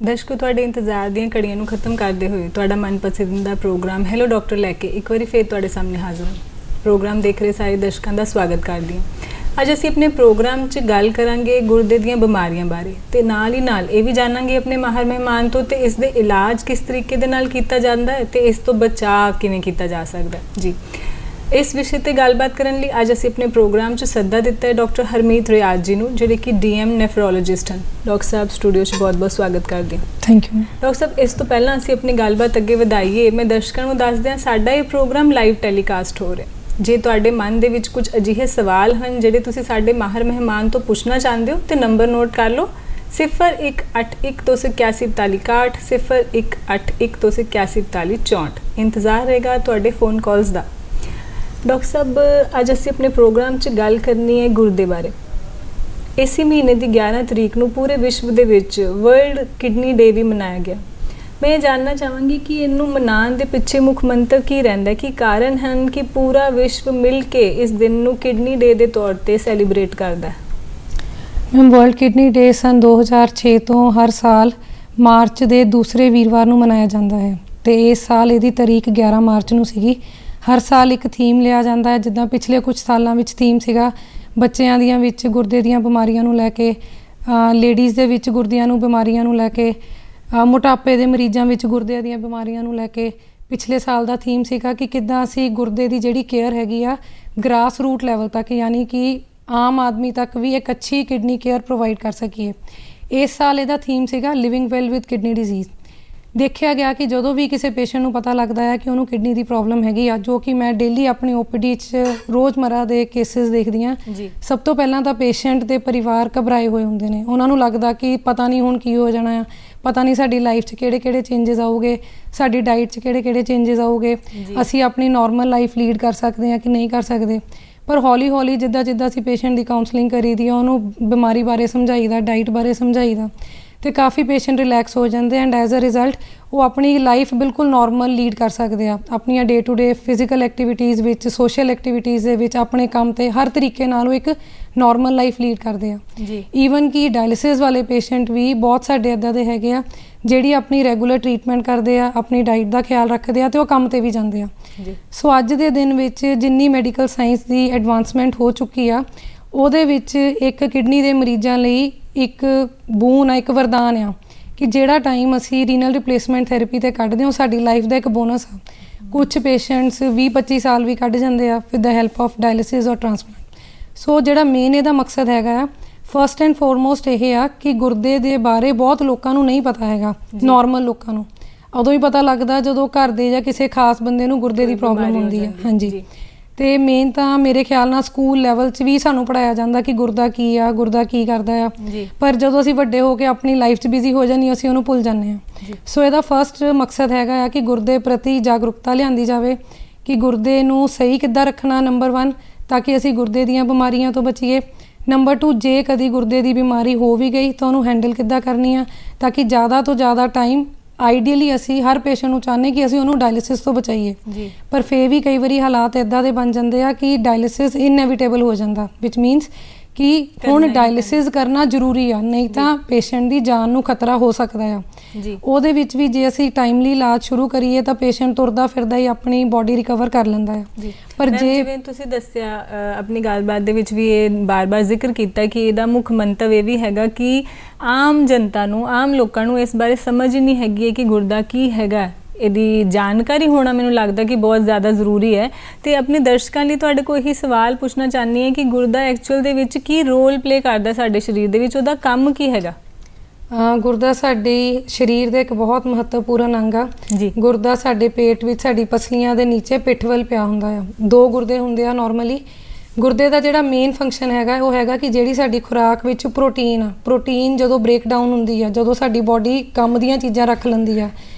ਦਰਸ਼ਕੋ, ਤੁਹਾਡੇ ਇੰਤਜ਼ਾਰ ਦੀਆਂ ਘੜੀਆਂ ਨੂੰ ਖਤਮ ਕਰਦੇ ਹੋਏ ਤੁਹਾਡਾ ਮਨਪਸੰਦ ਦਾ ਪ੍ਰੋਗਰਾਮ ਹੈਲੋ ਡਾਕਟਰ ਲੈ ਕੇ ਇੱਕ ਵਾਰੀ ਫਿਰ ਤੁਹਾਡੇ ਸਾਹਮਣੇ ਹਾਜ਼ਰ ਹਾਂ। ਪ੍ਰੋਗਰਾਮ ਦੇਖ ਰਹੇ ਸਾਰੇ ਦਰਸ਼ਕਾਂ ਦਾ ਸਵਾਗਤ ਕਰਦੀ ਹਾਂ। ਅੱਜ ਅਸੀਂ ਆਪਣੇ ਪ੍ਰੋਗਰਾਮ 'ਚ ਗੱਲ ਕਰਾਂਗੇ ਗੁਰਦੇ ਦੀਆਂ ਬਿਮਾਰੀਆਂ ਬਾਰੇ ਤੇ ਨਾਲ ਹੀ ਨਾਲ ਇਹ ਵੀ ਜਾਣਾਂਗੇ ਆਪਣੇ ਮਾਹਰ ਮਹਿਮਾਨ ਤੋਂ ਤੇ ਇਸ ਦੇ ਇਲਾਜ ਕਿਸ ਤਰੀਕੇ ਦੇ ਨਾਲ ਕੀਤਾ ਜਾਂਦਾ ਹੈ ਤੇ ਇਸ ਤੋਂ ਬਚਾਅ ਕਿਵੇਂ ਕੀਤਾ ਜਾ ਸਕਦਾ ਜੀ। ਇਸ ਵਿਸ਼ੇ ਤੇ ਗੱਲਬਾਤ ਕਰਨ ਲਈ ਅੱਜ ਅਸੀਂ ਆਪਣੇ ਪ੍ਰੋਗਰਾਮ 'ਚ ਸੱਦਾ ਦਿੱਤਾ ਹੈ ਡਾਕਟਰ ਹਰਮੀਤ ਰਿਆਜ਼ ਜੀ ਨੂੰ, ਜਿਹੜੇ ਕਿ ਡੀਐਮ ਨੈਫਰੋਲੋਜਿਸਟ ਹਨ। ਡਾਕਟਰ ਸਾਹਿਬ ਸਟੂਡੀਓ 'ਚ ਬਹੁਤ-ਬਹੁਤ ਸਵਾਗਤ ਕਰਦੇ ਹਾਂ। ਥੈਂਕ ਯੂ ਡਾਕਟਰ ਸਾਹਿਬ, ਇਸ ਤੋਂ ਪਹਿਲਾਂ ਅਸੀਂ ਆਪਣੀ ਗੱਲਬਾਤ ਅੱਗੇ ਵਧਾਈਏ, ਮੈਂ ਦਰਸ਼ਕਾਂ ਨੂੰ ਦੱਸ ਦਿਆਂ ਸਾਡਾ ਇਹ ਪ੍ਰੋਗਰਾਮ ਲਾਈਵ ਟੈਲੀਕਾਸਟ ਹੋ ਰਿਹਾ। ਜੇ ਤੁਹਾਡੇ ਮਨ ਦੇ ਵਿੱਚ ਕੁਝ ਅਜਿਹੇ ਸਵਾਲ ਹਨ ਜਿਹੜੇ ਤੁਸੀਂ ਸਾਡੇ ਮਾਹਰ ਮਹਿਮਾਨ ਤੋਂ ਪੁੱਛਣਾ ਚਾਹੁੰਦੇ ਹੋ ਤੇ ਨੰਬਰ ਨੋਟ ਕਰ ਲਓ 0181284261 0181284264। ਇੰਤਜ਼ਾਰ ਰਹੇਗਾ ਤੁਹਾਡੇ ਫੋਨ ਕਾਲਸ ਦਾ। ਡਾਕਟਰ ਸਾਹਿਬ, ਅੱਜ ਅਸੀਂ ਆਪਣੇ ਪ੍ਰੋਗਰਾਮ 'ਚ ਗੱਲ ਕਰਨੀ ਹੈ ਗੁਰਦੇ ਬਾਰੇ। ਇਸੇ ਮਹੀਨੇ ਦੀ 11 ਤਰੀਕ ਨੂੰ ਪੂਰੇ ਵਿਸ਼ਵ ਦੇ ਵਿੱਚ ਵਰਲਡ ਕਿਡਨੀ ਡੇ ਵੀ ਮਨਾਇਆ ਗਿਆ। ਮੈਂ ਇਹ ਜਾਣਨਾ ਚਾਹਾਂਗੀ ਕਿ ਇਹਨੂੰ ਮਨਾਉਣ ਦੇ ਪਿੱਛੇ ਮੁੱਖ ਮੰਤਵ ਕੀ ਰਹਿੰਦਾ, ਕੀ ਕਾਰਨ ਹਨ ਕਿ ਪੂਰਾ ਵਿਸ਼ਵ ਮਿਲ ਕੇ ਇਸ ਦਿਨ ਨੂੰ ਕਿਡਨੀ ਡੇ ਦੇ ਤੌਰ ਤੇ ਸੈਲੀਬ੍ਰੇਟ ਕਰਦਾ ਹੈ? ਮੈਮ, ਵਰਲਡ ਕਿਡਨੀ ਡੇ ਸਨ 2006 ਤੋਂ ਹਰ ਸਾਲ ਮਾਰਚ ਦੇ ਦੂਸਰੇ ਵੀਰਵਾਰ ਨੂੰ ਮਨਾਇਆ ਜਾਂਦਾ ਹੈ ਤੇ ਇਸ ਸਾਲ ਇਹਦੀ ਤਾਰੀਖ 11 ਮਾਰਚ ਨੂੰ ਸੀਗੀ। ਹਰ ਸਾਲ ਇੱਕ ਥੀਮ ਲਿਆ ਜਾਂਦਾ ਹੈ, ਜਿੱਦਾਂ ਪਿਛਲੇ ਕੁਝ ਸਾਲਾਂ ਵਿੱਚ ਥੀਮ ਸੀਗਾ ਬੱਚਿਆਂ ਦੀਆਂ ਵਿੱਚ ਗੁਰਦੇ ਦੀਆਂ ਬਿਮਾਰੀਆਂ ਨੂੰ ਲੈ ਕੇ, ਲੇਡੀਜ਼ ਦੇ ਵਿੱਚ ਗੁਰਦਿਆਂ ਨੂੰ ਬਿਮਾਰੀਆਂ ਨੂੰ ਲੈ ਕੇ, ਮੋਟਾਪੇ ਦੇ ਮਰੀਜ਼ਾਂ ਵਿੱਚ ਗੁਰਦੇ ਦੀਆਂ ਬਿਮਾਰੀਆਂ ਨੂੰ ਲੈ ਕੇ। ਪਿਛਲੇ ਸਾਲ ਦਾ ਥੀਮ ਸੀਗਾ ਕਿ ਕਿੱਦਾਂ ਅਸੀਂ ਗੁਰਦੇ ਦੀ ਜਿਹੜੀ ਕੇਅਰ ਹੈਗੀ ਆ ਗ੍ਰਾਸ ਰੂਟ ਲੈਵਲ ਤੱਕ, ਯਾਨੀ ਕਿ ਆਮ ਆਦਮੀ ਤੱਕ ਵੀ ਇੱਕ ਅੱਛੀ ਕਿਡਨੀ ਕੇਅਰ ਪ੍ਰੋਵਾਈਡ ਕਰ ਸਕੀਏ। ਇਸ ਸਾਲ ਇਹਦਾ ਥੀਮ ਸੀਗਾ living well with kidney disease. ਦੇਖਿਆ ਗਿਆ ਕਿ ਜਦੋਂ ਵੀ ਕਿਸੇ ਪੇਸ਼ੈਂਟ ਨੂੰ ਪਤਾ ਲੱਗਦਾ ਹੈ ਕਿ ਉਹਨੂੰ ਕਿਡਨੀ ਦੀ ਪ੍ਰੋਬਲਮ ਹੈਗੀ ਆ, ਜੋ ਕਿ ਮੈਂ ਡੇਲੀ ਆਪਣੀ ਓਪੀਡੀ 'ਚ ਰੋਜ਼ਮਰਰਾ ਦੇ ਕੇਸਿਸ ਦੇਖਦੀ ਹਾਂ, ਸਭ ਤੋਂ ਪਹਿਲਾਂ ਤਾਂ ਪੇਸ਼ੈਂਟ ਦੇ ਪਰਿਵਾਰ ਘਬਰਾਏ ਹੋਏ ਹੁੰਦੇ ਨੇ। ਉਹਨਾਂ ਨੂੰ ਲੱਗਦਾ ਕਿ ਪਤਾ ਨਹੀਂ ਹੁਣ ਕੀ ਹੋ ਜਾਣਾ ਆ, ਪਤਾ ਨਹੀਂ ਸਾਡੀ ਲਾਈਫ 'ਚ ਕਿਹੜੇ-ਕਿਹੜੇ ਚੇਂਜਸ ਆਉਗੇ, ਸਾਡੀ ਡਾਈਟ 'ਚ ਕਿਹੜੇ-ਕਿਹੜੇ ਚੇਂਜਸ ਆਉਗੇ, ਅਸੀਂ ਆਪਣੀ ਨੋਰਮਲ ਲਾਈਫ ਲੀਡ ਕਰ ਸਕਦੇ ਹਾਂ ਕਿ ਨਹੀਂ ਕਰ ਸਕਦੇ। ਪਰ ਹੌਲੀ-ਹੌਲੀ ਜਿੱਦਾਂ ਅਸੀਂ ਪੇਸ਼ੈਂਟ ਦੀ ਕਾਉਂਸਲਿੰਗ ਕਰੀਦੀ ਆ, ਉਹਨੂੰ ਬਿਮਾਰੀ ਬਾਰੇ ਸਮਝਾਈਦਾ, ਡਾਈਟ ਬਾਰੇ ਸਮਝਾਈਦਾ ਤੇ ਕਾਫੀ ਪੇਸ਼ੈਂਟ ਰਿਲੈਕਸ ਹੋ ਜਾਂਦੇ ਐਂਡ ਐਜ਼ ਅ ਰਿਜ਼ਲਟ ਉਹ ਆਪਣੀ ਲਾਈਫ ਬਿਲਕੁਲ ਨੋਰਮਲ ਲੀਡ ਕਰ ਸਕਦੇ ਆ। ਆਪਣੀਆਂ day to day physical activities ਵਿੱਚ, ਸੋਸ਼ਲ ਐਕਟੀਵਿਟੀਜ਼ ਦੇ ਵਿੱਚ, ਆਪਣੇ ਕੰਮ 'ਤੇ ਹਰ ਤਰੀਕੇ ਨਾਲ ਉਹ ਇੱਕ ਨੋਰਮਲ ਲਾਈਫ ਲੀਡ ਕਰਦੇ ਆ। ਈਵਨ ਕਿ ਡਾਇਲਿਸਿਸ ਵਾਲੇ ਪੇਸ਼ੈਂਟ ਵੀ ਬਹੁਤ ਸਾਡੇ ਇੱਦਾਂ ਦੇ ਹੈਗੇ ਆ ਜਿਹੜੀ ਆਪਣੀ ਰੈਗੂਲਰ ਟਰੀਟਮੈਂਟ ਕਰਦੇ ਆ, ਆਪਣੀ ਡਾਈਟ ਦਾ ਖਿਆਲ ਰੱਖਦੇ ਆ ਤੇ ਉਹ ਕੰਮ 'ਤੇ ਵੀ ਜਾਂਦੇ ਆ। ਸੋ ਅੱਜ ਦੇ ਦਿਨ ਵਿੱਚ ਜਿੰਨੀ ਮੈਡੀਕਲ ਸਾਇੰਸ ਦੀ ਐਡਵਾਂਸਮੈਂਟ ਹੋ ਚੁੱਕੀ ਆ, ਉਹਦੇ ਵਿੱਚ ਇੱਕ ਕਿਡਨੀ ਦੇ ਮਰੀਜ਼ਾਂ ਲਈ ਇੱਕ ਬੂਨ ਆ, ਇੱਕ ਵਰਦਾਨ ਆ ਕਿ ਜਿਹੜਾ ਟਾਈਮ ਅਸੀਂ ਰੀਨਲ ਰਿਪਲੇਸਮੈਂਟ ਥੈਰੇਪੀ 'ਤੇ ਕੱਢਦੇ ਹਾਂ ਉਹ ਸਾਡੀ ਲਾਈਫ ਦਾ ਇੱਕ ਬੋਨਸ ਆ। ਕੁਛ ਪੇਸ਼ੈਂਟਸ 20-25 ਸਾਲ ਵੀ ਕੱਢ ਜਾਂਦੇ ਆ with the help of dialysis ਔਰ ਟਰਾਂਸਪਲਾਂਟ। ਸੋ ਜਿਹੜਾ ਮੇਨ ਇਹਦਾ ਮਕਸਦ ਹੈਗਾ ਆ, ਫਸਟ ਐਂਡ ਫੋਰਮੋਸਟ ਇਹ ਆ ਕਿ ਗੁਰਦੇ ਦੇ ਬਾਰੇ ਬਹੁਤ ਲੋਕਾਂ ਨੂੰ ਨਹੀਂ ਪਤਾ ਹੈਗਾ। ਨੋਰਮਲ ਲੋਕਾਂ ਨੂੰ ਉਦੋਂ ਹੀ ਪਤਾ ਲੱਗਦਾ ਜਦੋਂ ਘਰ ਦੇ ਜਾਂ ਕਿਸੇ ਖਾਸ ਬੰਦੇ ਨੂੰ ਗੁਰਦੇ ਦੀ ਪ੍ਰੋਬਲਮ ਹੁੰਦੀ ਹੈ। ਹਾਂਜੀ, ਤੇ ਮੇਨ ਤਾਂ ਮੇਰੇ ਖਿਆਲ ਨਾਲ ਸਕੂਲ ਲੈਵਲ 'ਚ ਵੀ ਸਾਨੂੰ ਪੜ੍ਹਾਇਆ ਜਾਂਦਾ ਕਿ ਗੁਰਦਾ ਕੀ ਆ, ਗੁਰਦਾ ਕੀ ਕਰਦਾ ਆ, ਪਰ ਜਦੋਂ ਅਸੀਂ ਵੱਡੇ ਹੋ ਕੇ ਆਪਣੀ ਲਾਈਫ 'ਚ ਬਿਜ਼ੀ ਹੋ ਜਾਂਦੇ ਅਸੀਂ ਉਹਨੂੰ ਭੁੱਲ ਜਾਂਦੇ ਹਾਂ। ਸੋ ਇਹਦਾ ਫਸਟ ਮਕਸਦ ਹੈਗਾ ਆ ਕਿ ਗੁਰਦੇ ਪ੍ਰਤੀ ਜਾਗਰੂਕਤਾ ਲਿਆਂਦੀ ਜਾਵੇ ਕਿ ਗੁਰਦੇ ਨੂੰ ਸਹੀ ਕਿੱਦਾਂ ਰੱਖਣਾ, ਨੰਬਰ 1, ਤਾਂ ਕਿ ਅਸੀਂ ਗੁਰਦੇ ਦੀਆਂ ਬਿਮਾਰੀਆਂ ਤੋਂ ਬਚੀਏ। ਨੰਬਰ 2, ਜੇ ਕਦੀ ਗੁਰਦੇ ਦੀ ਬਿਮਾਰੀ ਹੋ ਵੀ ਗਈ ਤਾਂ ਉਹਨੂੰ ਹੈਂਡਲ ਕਿੱਦਾਂ ਕਰਨੀ ਆ, ਤਾਂ ਕਿ ਜ਼ਿਆਦਾ ਤੋਂ ਜ਼ਿਆਦਾ ਟਾਈਮ ਆਈਡੀਅਲੀ ਅਸੀਂ ਹਰ ਪੇਸ਼ੈਂਟ ਨੂੰ ਚਾਹੁੰਦੇ ਕਿ ਅਸੀਂ ਉਹਨੂੰ ਡਾਇਲਿਸਿਸ ਤੋਂ ਬਚਾਈਏ। ਪਰ ਫਿਰ ਵੀ ਕਈ ਵਾਰੀ ਹਾਲਾਤ ਇੱਦਾਂ ਦੇ ਬਣ ਜਾਂਦੇ ਆ ਕਿ ਡਾਇਲਿਸਿਸ ਇਨਐਵਿਟੇਬਲ ਹੋ ਜਾਂਦਾ, ਵਿਚ ਮੀਨਸ ਕਿ ਹੁਣ ਡਾਇਲਿਸਿਸ ਕਰਨਾ ਜ਼ਰੂਰੀ ਆ, ਨਹੀਂ ਤਾਂ ਪੇਸ਼ੈਂਟ ਦੀ ਜਾਨ ਨੂੰ ਖਤਰਾ ਹੋ ਸਕਦਾ ਆ। ਉਹਦੇ ਵਿੱਚ ਵੀ ਜੇ ਅਸੀਂ ਟਾਈਮਲੀ ਇਲਾਜ ਸ਼ੁਰੂ ਕਰੀਏ ਤਾਂ ਪੇਸ਼ੈਂਟ ਤੁਰਦਾ ਫਿਰਦਾ ਹੀ ਆਪਣੀ ਬੋਡੀ ਰਿਕਵਰ ਕਰ ਲੈਂਦਾ ਆ। ਪਰ ਜਿਵੇਂ ਤੁਸੀਂ ਦੱਸਿਆ ਆਪਣੀ ਗੱਲਬਾਤ ਦੇ ਵਿੱਚ ਵੀ ਇਹ ਬਾਰ-ਬਾਰ ਜ਼ਿਕਰ ਕੀਤਾ ਕਿ ਇਹਦਾ ਮੁੱਖ ਮੰਤਵ ਇਹ ਵੀ ਹੈਗਾ ਕਿ ਆਮ ਜਨਤਾ ਨੂੰ, ਆਮ ਲੋਕਾਂ ਨੂੰ ਇਸ ਬਾਰੇ ਸਮਝ ਹੀ ਨਹੀਂ ਹੈਗੀ ਕਿ ਗੁਰਦਾ ਕੀ ਹੈਗਾ। ਇਹਦੀ ਜਾਣਕਾਰੀ ਹੋਣਾ ਮੈਨੂੰ ਲੱਗਦਾ ਕਿ ਬਹੁਤ ਜ਼ਿਆਦਾ ਜ਼ਰੂਰੀ ਹੈ। ਅਤੇ ਆਪਣੇ ਦਰਸ਼ਕਾਂ ਲਈ ਤੁਹਾਡੇ ਕੋਲ ਇਹੀ ਸਵਾਲ ਪੁੱਛਣਾ ਚਾਹੁੰਦੀ ਹਾਂ ਕਿ ਗੁਰਦਾ ਐਕਚੁਅਲ ਦੇ ਵਿੱਚ ਕੀ ਰੋਲ ਪਲੇ ਕਰਦਾ ਸਾਡੇ ਸਰੀਰ ਦੇ ਵਿੱਚ, ਉਹਦਾ ਕੰਮ ਕੀ ਹੈਗਾ? ਗੁਰਦਾ ਸਾਡੇ ਸਰੀਰ ਦਾ ਇੱਕ ਬਹੁਤ ਮਹੱਤਵਪੂਰਨ ਅੰਗ ਆ। ਗੁਰਦਾ ਸਾਡੇ ਪੇਟ ਵਿੱਚ, ਸਾਡੀ ਪਸਲੀਆਂ ਦੇ ਨੀਚੇ ਪਿੱਠ ਵੱਲ ਪਿਆ ਹੁੰਦਾ ਆ। 2 ਗੁਰਦੇ ਹੁੰਦੇ ਆ ਨੋਰਮਲੀ। ਗੁਰਦੇ ਦਾ ਜਿਹੜਾ ਮੇਨ ਫੰਕਸ਼ਨ ਹੈਗਾ ਉਹ ਹੈਗਾ ਕਿ ਜਿਹੜੀ ਸਾਡੀ ਖੁਰਾਕ ਵਿੱਚ ਪ੍ਰੋਟੀਨ ਜਦੋਂ ਬ੍ਰੇਕ ਡਾਊਨ ਹੁੰਦੀ ਆ, ਜਦੋਂ ਸਾਡੀ ਬੋਡੀ ਕੰਮ ਦੀਆਂ ਚੀਜ਼ਾਂ ਰੱਖ ਲੈਂਦੀ ਆ,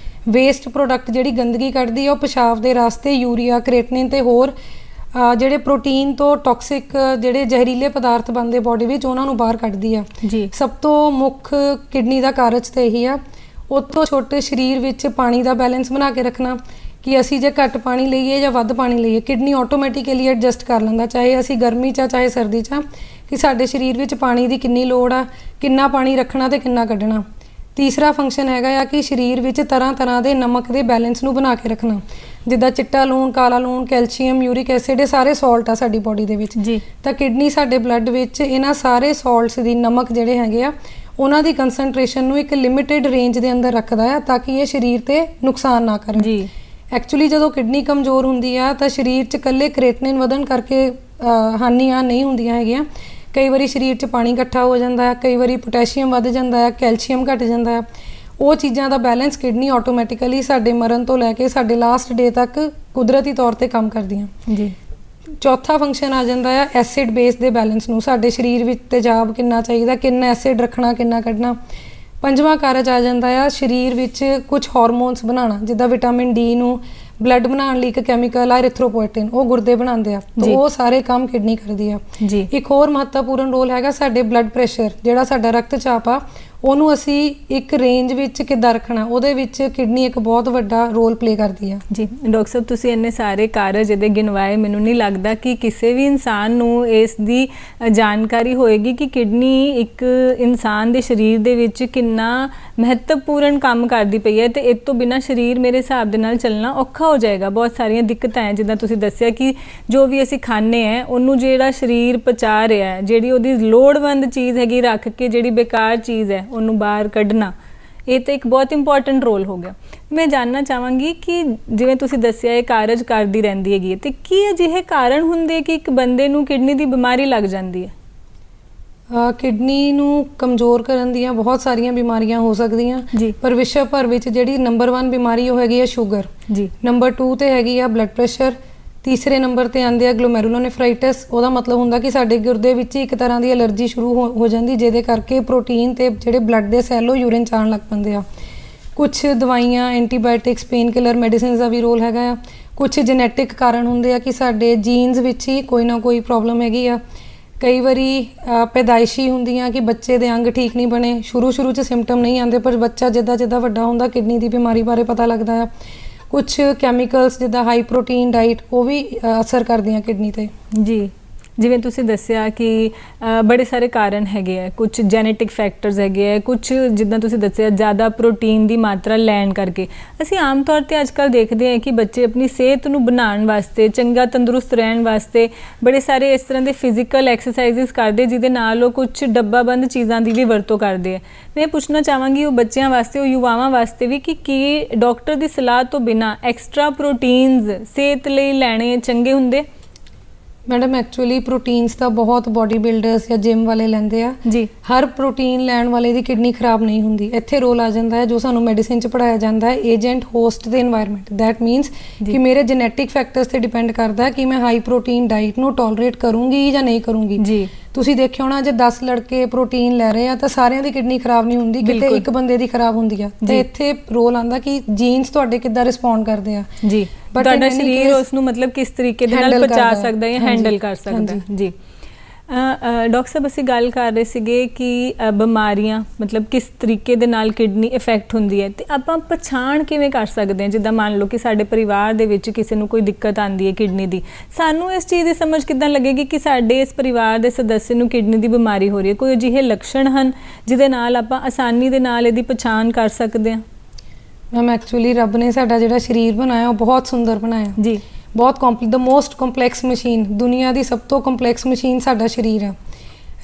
ਵੇਸਟ ਪ੍ਰੋਡਕਟ ਜਿਹੜੀ ਗੰਦਗੀ ਕੱਢਦੀ ਆ ਉਹ ਪਿਸ਼ਾਬ ਦੇ ਰਸਤੇ ਯੂਰੀਆ, ਕ੍ਰੇਟਿਨਿਨ ਤੇ ਹੋਰ ਜਿਹੜੇ ਪ੍ਰੋਟੀਨ ਤੋਂ ਟੌਕਸਿਕ ਜਿਹੜੇ ਜ਼ਹਿਰੀਲੇ ਪਦਾਰਥ ਬਣਦੇ ਬੋਡੀ ਵਿੱਚ, ਉਹਨਾਂ ਨੂੰ ਬਾਹਰ ਕੱਢਦੀ ਆ। ਸਭ ਤੋਂ ਮੁੱਖ ਕਿਡਨੀ ਦਾ ਕਾਰਜ ਤਾਂ ਇਹੀ ਆ। ਉੱਥੋਂ ਛੋਟੇ ਸਰੀਰ ਵਿੱਚ ਪਾਣੀ ਦਾ ਬੈਲੈਂਸ ਬਣਾ ਕੇ ਰੱਖਣਾ ਕਿ ਅਸੀਂ ਜੇ ਘੱਟ ਪਾਣੀ ਲਈਏ ਜਾਂ ਵੱਧ ਪਾਣੀ ਲਈਏ, ਕਿਡਨੀ ਆਟੋਮੈਟਿਕਲੀ ਐਡਜਸਟ ਕਰ ਲੈਂਦਾ, ਚਾਹੇ ਅਸੀਂ ਗਰਮੀ 'ਚ ਚਾਹੇ ਸਰਦੀ 'ਚ, ਕਿ ਸਾਡੇ ਸਰੀਰ ਵਿੱਚ ਪਾਣੀ ਦੀ ਕਿੰਨੀ ਲੋੜ ਆ, ਕਿੰਨਾ ਪਾਣੀ ਰੱਖਣਾ ਤੇ ਕਿੰਨਾ ਕੱਢਣਾ। ਤੀਸਰਾ ਫੰਕਸ਼ਨ ਹੈਗਾ ਆ ਕਿ ਸਰੀਰ ਵਿੱਚ ਤਰ੍ਹਾਂ ਤਰ੍ਹਾਂ ਦੇ ਨਮਕ ਦੇ ਬੈਲੈਂਸ ਨੂੰ ਬਣਾ ਕੇ ਰੱਖਣਾ, ਜਿੱਦਾਂ ਚਿੱਟਾ ਲੂਣ, ਕਾਲਾ ਲੂਣ, ਕੈਲਸ਼ੀਅਮ, ਯੂਰਿਕ ਐਸਿਡ, ਇਹ ਸਾਰੇ ਸਾਲਟ ਆ ਸਾਡੀ ਬੋਡੀ ਦੇ ਵਿੱਚ ਜੀ। ਤਾਂ ਕਿਡਨੀ ਸਾਡੇ ਬਲੱਡ ਵਿੱਚ ਇਹਨਾਂ ਸਾਰੇ ਸਾਲਟਸ ਦੀ, ਨਮਕ ਜਿਹੜੇ ਹੈਗੇ ਆ ਉਹਨਾਂ ਦੀ ਕੰਸਨਟ੍ਰੇਸ਼ਨ ਨੂੰ ਇੱਕ ਲਿਮਿਟਿਡ ਰੇਂਜ ਦੇ ਅੰਦਰ ਰੱਖਦਾ ਆ ਤਾਂ ਕਿ ਇਹ ਸਰੀਰ ਤੇ ਨੁਕਸਾਨ ਨਾ ਕਰਨ ਜੀ। ਐਕਚੁਅਲੀ ਜਦੋਂ ਕਿਡਨੀ ਕਮਜ਼ੋਰ ਹੁੰਦੀ ਆ ਤਾਂ ਸਰੀਰ 'ਚ ਇਕੱਲੇ ਕ੍ਰੀਏਟਿਨਿਨ ਵਧਣ ਕਰਕੇ ਹਾਨੀਆਂ ਨਹੀਂ ਹੁੰਦੀਆਂ ਹੈਗੀਆਂ। ਕਈ ਵਾਰੀ ਸਰੀਰ 'ਚ ਪਾਣੀ ਇਕੱਠਾ ਹੋ ਜਾਂਦਾ ਹੈ, ਕਈ ਵਾਰੀ ਪੋਟੈਸ਼ੀਅਮ ਵੱਧ ਜਾਂਦਾ ਹੈ, ਕੈਲਸ਼ੀਅਮ ਘਟ ਜਾਂਦਾ ਹੈ। ਉਹ ਚੀਜ਼ਾਂ ਦਾ ਬੈਲੈਂਸ ਕਿਡਨੀ ਆਟੋਮੈਟਿਕਲੀ ਸਾਡੇ ਮਰਨ ਤੋਂ ਲੈ ਕੇ ਸਾਡੇ ਲਾਸਟ ਡੇ ਤੱਕ ਕੁਦਰਤੀ ਤੌਰ ਤੇ ਕੰਮ ਕਰਦੀਆਂ ਜੀ। ਚੌਥਾ ਫੰਕਸ਼ਨ ਆ ਜਾਂਦਾ ਆ ਐਸਿਡ ਬੇਸ ਦੇ ਬੈਲੈਂਸ ਨੂੰ, ਸਾਡੇ ਸਰੀਰ ਵਿੱਚ ਤੇਜ਼ਾਬ ਕਿੰਨਾ ਚਾਹੀਦਾ, ਕਿੰਨਾ ਐਸਿਡ ਰੱਖਣਾ, ਕਿੰਨਾ ਕੱਢਣਾ। ਪੰਜਵਾਂ ਕਾਰਜ ਆ ਜਾਂਦਾ ਆ ਸਰੀਰ ਵਿੱਚ ਕੁਝ ਹਾਰਮੋਨਸ ਬਣਾਉਣਾ, ਜਿੱਦਾਂ ਵਿਟਾਮਿਨ ਡੀ ਨੂੰ ਬਲੱਡ ਬਣਾਉਣ ਲਈ ਇੱਕ ਕੈਮੀਕਲ ਆ ਇਰੀਥਰੋਪੋਇਟਿਨ, ਉਹ ਗੁਰਦੇ ਬਣਾਉਂਦੇ ਆ, ਤਾਂ ਉਹ ਸਾਰੇ ਕੰਮ ਕਿਡਨੀ ਕਰਦੀ ਆ ਜੀ। ਇੱਕ ਹੋਰ ਮਹੱਤਵਪੂਰਨ ਰੋਲ ਹੈਗਾ ਸਾਡੇ ਬਲੱਡ ਪ੍ਰੈਸ਼ਰ, ਜਿਹੜਾ ਸਾਡਾ ਰਕਤ ਚਾਪ ਆ ਉਹਨੂੰ ਅਸੀਂ ਇੱਕ ਰੇਂਜ ਵਿੱਚ ਕਿੱਦਾਂ ਰੱਖਣਾ, ਉਹਦੇ ਵਿੱਚ ਕਿਡਨੀ ਇੱਕ ਬਹੁਤ ਵੱਡਾ ਰੋਲ ਪਲੇ ਕਰਦੀ ਆ ਜੀ। ਡਾਕਟਰ ਸਾਹਿਬ ਤੁਸੀਂ ਇੰਨੇ ਸਾਰੇ ਕਾਰਜ ਇਹਦੇ ਗਿਣਵਾਏ, ਮੈਨੂੰ ਨਹੀਂ ਲੱਗਦਾ ਕਿ ਕਿਸੇ ਵੀ ਇਨਸਾਨ ਨੂੰ ਇਸ ਦੀ ਜਾਣਕਾਰੀ ਹੋਏਗੀ ਕਿ ਕਿਡਨੀ ਇੱਕ ਇਨਸਾਨ ਦੇ ਸਰੀਰ ਦੇ ਵਿੱਚ ਕਿੰਨਾ ਮਹੱਤਵਪੂਰਨ ਕੰਮ ਕਰਦੀ ਪਈ ਹੈ, ਤੇ ਇਸ ਤੋਂ ਬਿਨਾਂ ਸਰੀਰ ਮੇਰੇ ਹਿਸਾਬ ਦੇ ਨਾਲ ਚੱਲਣਾ ਔਖਾ ਹੋ ਜਾਏਗਾ। ਬਹੁਤ ਸਾਰੀਆਂ ਦਿੱਕਤਾਂ ਹੈ, ਜਿੱਦਾਂ ਤੁਸੀਂ ਦੱਸਿਆ ਕਿ ਜੋ ਵੀ ਅਸੀਂ ਖਾਂਦੇ ਹਾਂ ਉਹਨੂੰ ਜਿਹੜਾ ਸਰੀਰ ਪਚਾ ਰਿਹਾ ਹੈ, ਜਿਹੜੀ ਉਹਦੀ ਲੋੜਵੰਦ ਚੀਜ਼ ਹੈਗੀ ਰੱਖ ਕੇ ਜਿਹੜੀ ਬੇਕਾਰ ਚੀਜ਼ ਹੈ ਉਹਨੂੰ ਬਾਹਰ ਕੱਢਣਾ, ਇਹ ਤਾਂ ਇੱਕ ਬਹੁਤ ਇੰਪੋਰਟੈਂਟ ਰੋਲ ਹੋ ਗਿਆ। ਮੈਂ ਜਾਣਨਾ ਚਾਹਾਂਗੀ ਕਿ ਜਿਵੇਂ ਤੁਸੀਂ ਦੱਸਿਆ ਇਹ ਕਾਰਜ ਕਰਦੀ ਰਹਿੰਦੀ ਹੈਗੀ, ਤੇ ਕੀ ਅਜਿਹੇ ਕਾਰਨ ਹੁੰਦੇ ਕਿ ਇੱਕ ਬੰਦੇ ਨੂੰ ਕਿਡਨੀ ਦੀ ਬਿਮਾਰੀ ਲੱਗ ਜਾਂਦੀ ਹੈ? ਕਿਡਨੀ ਨੂੰ ਕਮਜ਼ੋਰ ਕਰਨ ਦੀਆਂ ਬਹੁਤ ਸਾਰੀਆਂ ਬਿਮਾਰੀਆਂ ਹੋ ਸਕਦੀਆਂ ਜੀ। ਪਰ ਵਿਸ਼ਵ ਭਰ ਵਿੱਚ ਜਿਹੜੀ ਨੰਬਰ 1 ਬਿਮਾਰੀ ਉਹ ਹੈਗੀ ਹੈ ਸ਼ੂਗਰ ਜੀ। ਨੰਬਰ 2 ਤੇ ਹੈਗੀ ਆ ਬਲੱਡ ਪ੍ਰੈਸ਼ਰ, ਤੀਸਰੇ ਨੰਬਰ ਤੇ ਆਉਂਦੇ ਆ ਗਲੋਮੈਰੂਲੋਨੇਫਰਾਈਟਿਸ। ਉਹਦਾ ਮਤਲਬ ਹੁੰਦਾ ਕਿ ਸਾਡੇ ਗੁਰਦੇ ਵਿੱਚ ਇੱਕ ਤਰ੍ਹਾਂ ਦੀ ਐਲਰਜੀ ਸ਼ੁਰੂ ਹੋ ਜਾਂਦੀ, ਜਿਹਦੇ ਕਰਕੇ ਪ੍ਰੋਟੀਨ ਤੇ ਜਿਹੜੇ ਬਲੱਡ ਦੇ ਸੈੱਲ ਉਹ ਯੂਰਿਨ 'ਚ ਆਉਣ ਲੱਗ ਪੈਂਦੇ ਆ। ਕੁਛ ਦਵਾਈਆਂ, ਐਂਟੀਬਾਇਓਟਿਕਸ, ਪੇਨ ਕਿਲਰ ਮੈਡੀਸਿਨਸ ਦਾ ਵੀ ਰੋਲ ਹੈਗਾ ਆ। ਕੁਛ ਜੈਨੇਟਿਕ ਕਾਰਨ ਹੁੰਦੇ ਆ ਕਿ ਸਾਡੇ ਜੀਨਸ ਵਿੱਚ ਹੀ ਕੋਈ ਨਾ ਕੋਈ ਪ੍ਰੋਬਲਮ ਹੈਗੀ ਆ। ਕਈ ਵਾਰੀ ਪੈਦਾਇਸ਼ੀ ਹੁੰਦੀਆਂ ਕਿ ਬੱਚੇ ਦੇ ਅੰਗ ਠੀਕ ਨਹੀਂ ਬਣੇ, ਸ਼ੁਰੂ 'ਚ ਸਿੰਪਟਮ ਨਹੀਂ ਆਉਂਦੇ, ਪਰ ਬੱਚਾ ਜਿੱਦਾਂ ਵੱਡਾ ਹੁੰਦਾ ਕਿਡਨੀ ਦੀ ਬਿਮਾਰੀ ਬਾਰੇ ਪਤਾ ਲੱਗਦਾ ਆ। ਕੁਛ ਕੈਮੀਕਲਸ ਜਿੱਦਾਂ ਹਾਈ ਪ੍ਰੋਟੀਨ ਡਾਈਟ ਉਹ ਵੀ ਅਸਰ ਕਰਦੀਆਂ ਕਿਡਨੀ 'ਤੇ। ਜੀ। ਜਿਵੇਂ ਤੁਸੀਂ ਦੱਸਿਆ ਕਿ ਬੜੇ ਸਾਰੇ ਕਾਰਨ ਹੈਗੇ ਆ, ਕੁਝ ਜੈਨੇਟਿਕ ਫੈਕਟਰਸ ਹੈਗੇ ਆ, ਕੁਝ ਜਿੱਦਾਂ ਤੁਸੀਂ ਦੱਸਿਆ ਜ਼ਿਆਦਾ ਪ੍ਰੋਟੀਨ ਦੀ ਮਾਤਰਾ ਲੈਣ ਕਰਕੇ। ਅਸੀਂ ਆਮ ਤੌਰ ਤੇ ਅੱਜ ਕੱਲ੍ਹ ਦੇਖਦੇ ਹਾਂ ਕਿ ਬੱਚੇ ਆਪਣੀ ਸਿਹਤ ਨੂੰ ਬਣਾਉਣ ਵਾਸਤੇ, ਚੰਗਾ ਤੰਦਰੁਸਤ ਰਹਿਣ ਵਾਸਤੇ ਬੜੇ ਸਾਰੇ ਇਸ ਤਰ੍ਹਾਂ ਦੇ ਫਿਜ਼ੀਕਲ ਐਕਸਰਸਾਈਜ਼ਸ ਕਰਦੇ, ਜਿਹਦੇ ਨਾਲ ਉਹ ਕੁਝ ਡੱਬਾਬੰਦ ਚੀਜ਼ਾਂ ਦੀ ਵੀ ਵਰਤੋਂ ਕਰਦੇ ਆ। ਮੈਂ ਪੁੱਛਣਾ ਚਾਹਾਂਗੀ ਉਹ ਬੱਚਿਆਂ ਵਾਸਤੇ, ਉਹ ਯੁਵਾਵਾਂ ਵਾਸਤੇ ਵੀ ਕਿ ਕੀ ਡਾਕਟਰ ਦੀ ਸਲਾਹ ਤੋਂ ਬਿਨਾਂ ਐਕਸਟਰਾ ਪ੍ਰੋਟੀਨਸ ਸਿਹਤ ਲਈ ਲੈਣੇ ਚੰਗੇ ਹੁੰਦੇ? ਮੈਡਮ ਐਕਚੁਅਲੀ ਪ੍ਰੋਟੀਨਸ ਤਾਂ ਬਹੁਤ ਬੋਡੀ ਬਿਲਡਰਸ ਜਾਂ ਜਿਮ ਵਾਲੇ ਲੈਂਦੇ ਆ ਜੀ। ਹਰ ਪ੍ਰੋਟੀਨ ਲੈਣ ਵਾਲੇ ਦੀ ਕਿਡਨੀ ਖਰਾਬ ਨਹੀਂ ਹੁੰਦੀ। ਇੱਥੇ ਰੋਲ ਆ ਜਾਂਦਾ ਹੈ ਜੋ ਸਾਨੂੰ ਮੈਡੀਸਿਨ 'ਚ ਪੜ੍ਹਾਇਆ ਜਾਂਦਾ ਹੈ, ਏਜੰਟ, ਹੋਸਟ ਤੇ এনवायरमेंट। ਦੈਟ ਮੀਨਸ ਕਿ ਮੇਰੇ ਜੈਨੇਟਿਕ ਫੈਕਟਰਸ ਤੇ ਡਿਪੈਂਡ ਕਰਦਾ ਹੈ ਕਿ ਮੈਂ ਹਾਈ ਪ੍ਰੋਟੀਨ ਡਾਈਟ ਨੂੰ ਟੋਲਰੇਟ ਕਰੂੰਗੀ ਜਾਂ ਨਹੀਂ ਕਰੂੰਗੀ। ਜੀ। ਤੁਸੀਂ ਦੇਖਿਆ ਹੋਣਾ ਜੇ 10 ਲੜਕੇ ਪ੍ਰੋਟੀਨ ਲੈ ਰਹੇ ਆ ਤਾਂ ਸਾਰਿਆਂ ਦੀ ਕਿਡਨੀ ਖਰਾਬ ਨਹੀਂ ਹੁੰਦੀ, ਕਿਤੇ ਇੱਕ ਬੰਦੇ ਦੀ ਖਰਾਬ ਹੁੰਦੀ ਆ। ਤੇ ਇੱਥੇ ਰੋਲ ਆਂਦਾ ਕਿ ਜੀਨਸ ਤੁਹਾਡੇ ਕਿੱਦਾਂ ਰਿਸਪੌਂਡ ਕਰਦੇ ਆ। ਜੀ। ਤੁਹਾਡਾ ਸਰੀਰ ਉਸ ਨੂੰ ਮਤਲਬ ਕਿਸ ਤਰੀਕੇ ਦੇ ਨਾਲ ਪਚਾ ਸਕਦਾ ਹੈ, ਹੈਂਡਲ ਕਰ ਸਕਦਾ ਹੈ। ਜੀ। ਡਾਕਟਰ ਸਾਹਿਬ ਅਸੀਂ ਗੱਲ ਕਰ ਰਹੇ ਸੀਗੇ ਕਿ ਬਿਮਾਰੀਆਂ ਮਤਲਬ ਕਿਸ ਤਰੀਕੇ ਦੇ ਨਾਲ ਕਿਡਨੀ ਇਫੈਕਟ ਹੁੰਦੀ ਹੈ, ਤੇ ਆਪਾਂ ਪਛਾਣ ਕਿਵੇਂ ਕਰ ਸਕਦੇ ਹਾਂ? ਜਿੱਦਾਂ ਮੰਨ ਲਓ ਕਿ ਸਾਡੇ ਪਰਿਵਾਰ ਦੇ ਵਿੱਚ ਕਿਸੇ ਨੂੰ ਕੋਈ ਦਿੱਕਤ ਆਉਂਦੀ ਹੈ ਕਿਡਨੀ ਦੀ, ਸਾਨੂੰ ਇਸ ਚੀਜ਼ ਦੀ ਸਮਝ ਕਿੱਦਾਂ ਲੱਗੇਗੀ ਕਿ ਸਾਡੇ ਇਸ ਪਰਿਵਾਰ ਦੇ ਸਦੱਸਿਆ ਨੂੰ ਕਿਡਨੀ ਦੀ ਬਿਮਾਰੀ ਹੋ ਰਹੀ ਹੈ? ਕੋਈ ਅਜਿਹੇ ਲੱਛਣ ਹਨ ਜਿਹਦੇ ਨਾਲ ਆਪਾਂ ਆਸਾਨੀ ਦੇ ਨਾਲ ਇਹਦੀ ਪਛਾਣ ਕਰ ਸਕਦੇ ਹਾਂ? ਮੈਮ ਐਕਚੁਅਲੀ ਰੱਬ ਨੇ ਸਾਡਾ ਜਿਹੜਾ ਸਰੀਰ ਬਣਾਇਆ ਉਹ ਬਹੁਤ ਸੁੰਦਰ ਬਣਾਇਆ ਜੀ। ਬਹੁਤ ਦ ਮੋਸਟ ਕੰਪਲੈਕਸ ਮਸ਼ੀਨ, ਦੁਨੀਆ ਦੀ ਸਭ ਤੋਂ ਕੰਪਲੈਕਸ ਮਸ਼ੀਨ ਸਾਡਾ ਸਰੀਰ ਆ।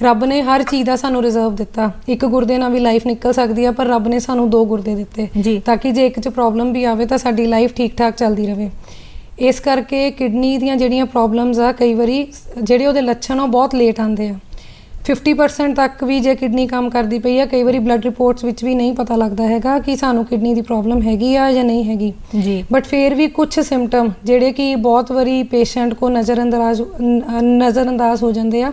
ਰੱਬ ਨੇ ਹਰ ਚੀਜ਼ ਦਾ ਸਾਨੂੰ ਰਿਜ਼ਰਵ ਦਿੱਤਾ। ਇੱਕ ਗੁਰਦੇ ਨਾਲ ਵੀ ਲਾਈਫ ਨਿਕਲ ਸਕਦੀ ਆ, ਪਰ ਰੱਬ ਨੇ ਸਾਨੂੰ 2 ਗੁਰਦੇ ਦਿੱਤੇ ਤਾਂ ਕਿ ਜੇ ਇੱਕ 'ਚ ਪ੍ਰੋਬਲਮ ਵੀ ਆਵੇ ਤਾਂ ਸਾਡੀ ਲਾਈਫ ਠੀਕ ਠਾਕ ਚੱਲਦੀ ਰਹੇ। ਇਸ ਕਰਕੇ ਕਿਡਨੀ ਦੀਆਂ ਜਿਹੜੀਆਂ ਪ੍ਰੋਬਲਮਸ ਆ, ਕਈ ਵਾਰੀ ਜਿਹੜੇ ਉਹਦੇ ਲੱਛਣ ਉਹ ਬਹੁਤ ਲੇਟ ਆਉਂਦੇ ਆ। 50% ਤੱਕ ਵੀ ਜੇ ਕਿਡਨੀ ਕੰਮ ਕਰਦੀ ਪਈ ਆ, ਕਈ ਵਾਰੀ ਬਲੱਡ ਰਿਪੋਰਟਸ ਵਿੱਚ ਵੀ ਨਹੀਂ ਪਤਾ ਲੱਗਦਾ ਹੈਗਾ ਕਿ ਸਾਨੂੰ ਕਿਡਨੀ ਦੀ ਪ੍ਰੋਬਲਮ ਹੈਗੀ ਆ ਜਾਂ ਨਹੀਂ ਹੈਗੀ। ਜੀ। ਬਟ ਫਿਰ ਵੀ ਕੁਝ ਸਿੰਪਟਮ ਜਿਹੜੇ ਕਿ ਬਹੁਤ ਵਾਰੀ ਪੇਸ਼ੈਂਟ ਕੋ ਨਜ਼ਰਅੰਦਾਜ਼ ਹੋ ਜਾਂਦੇ ਆ,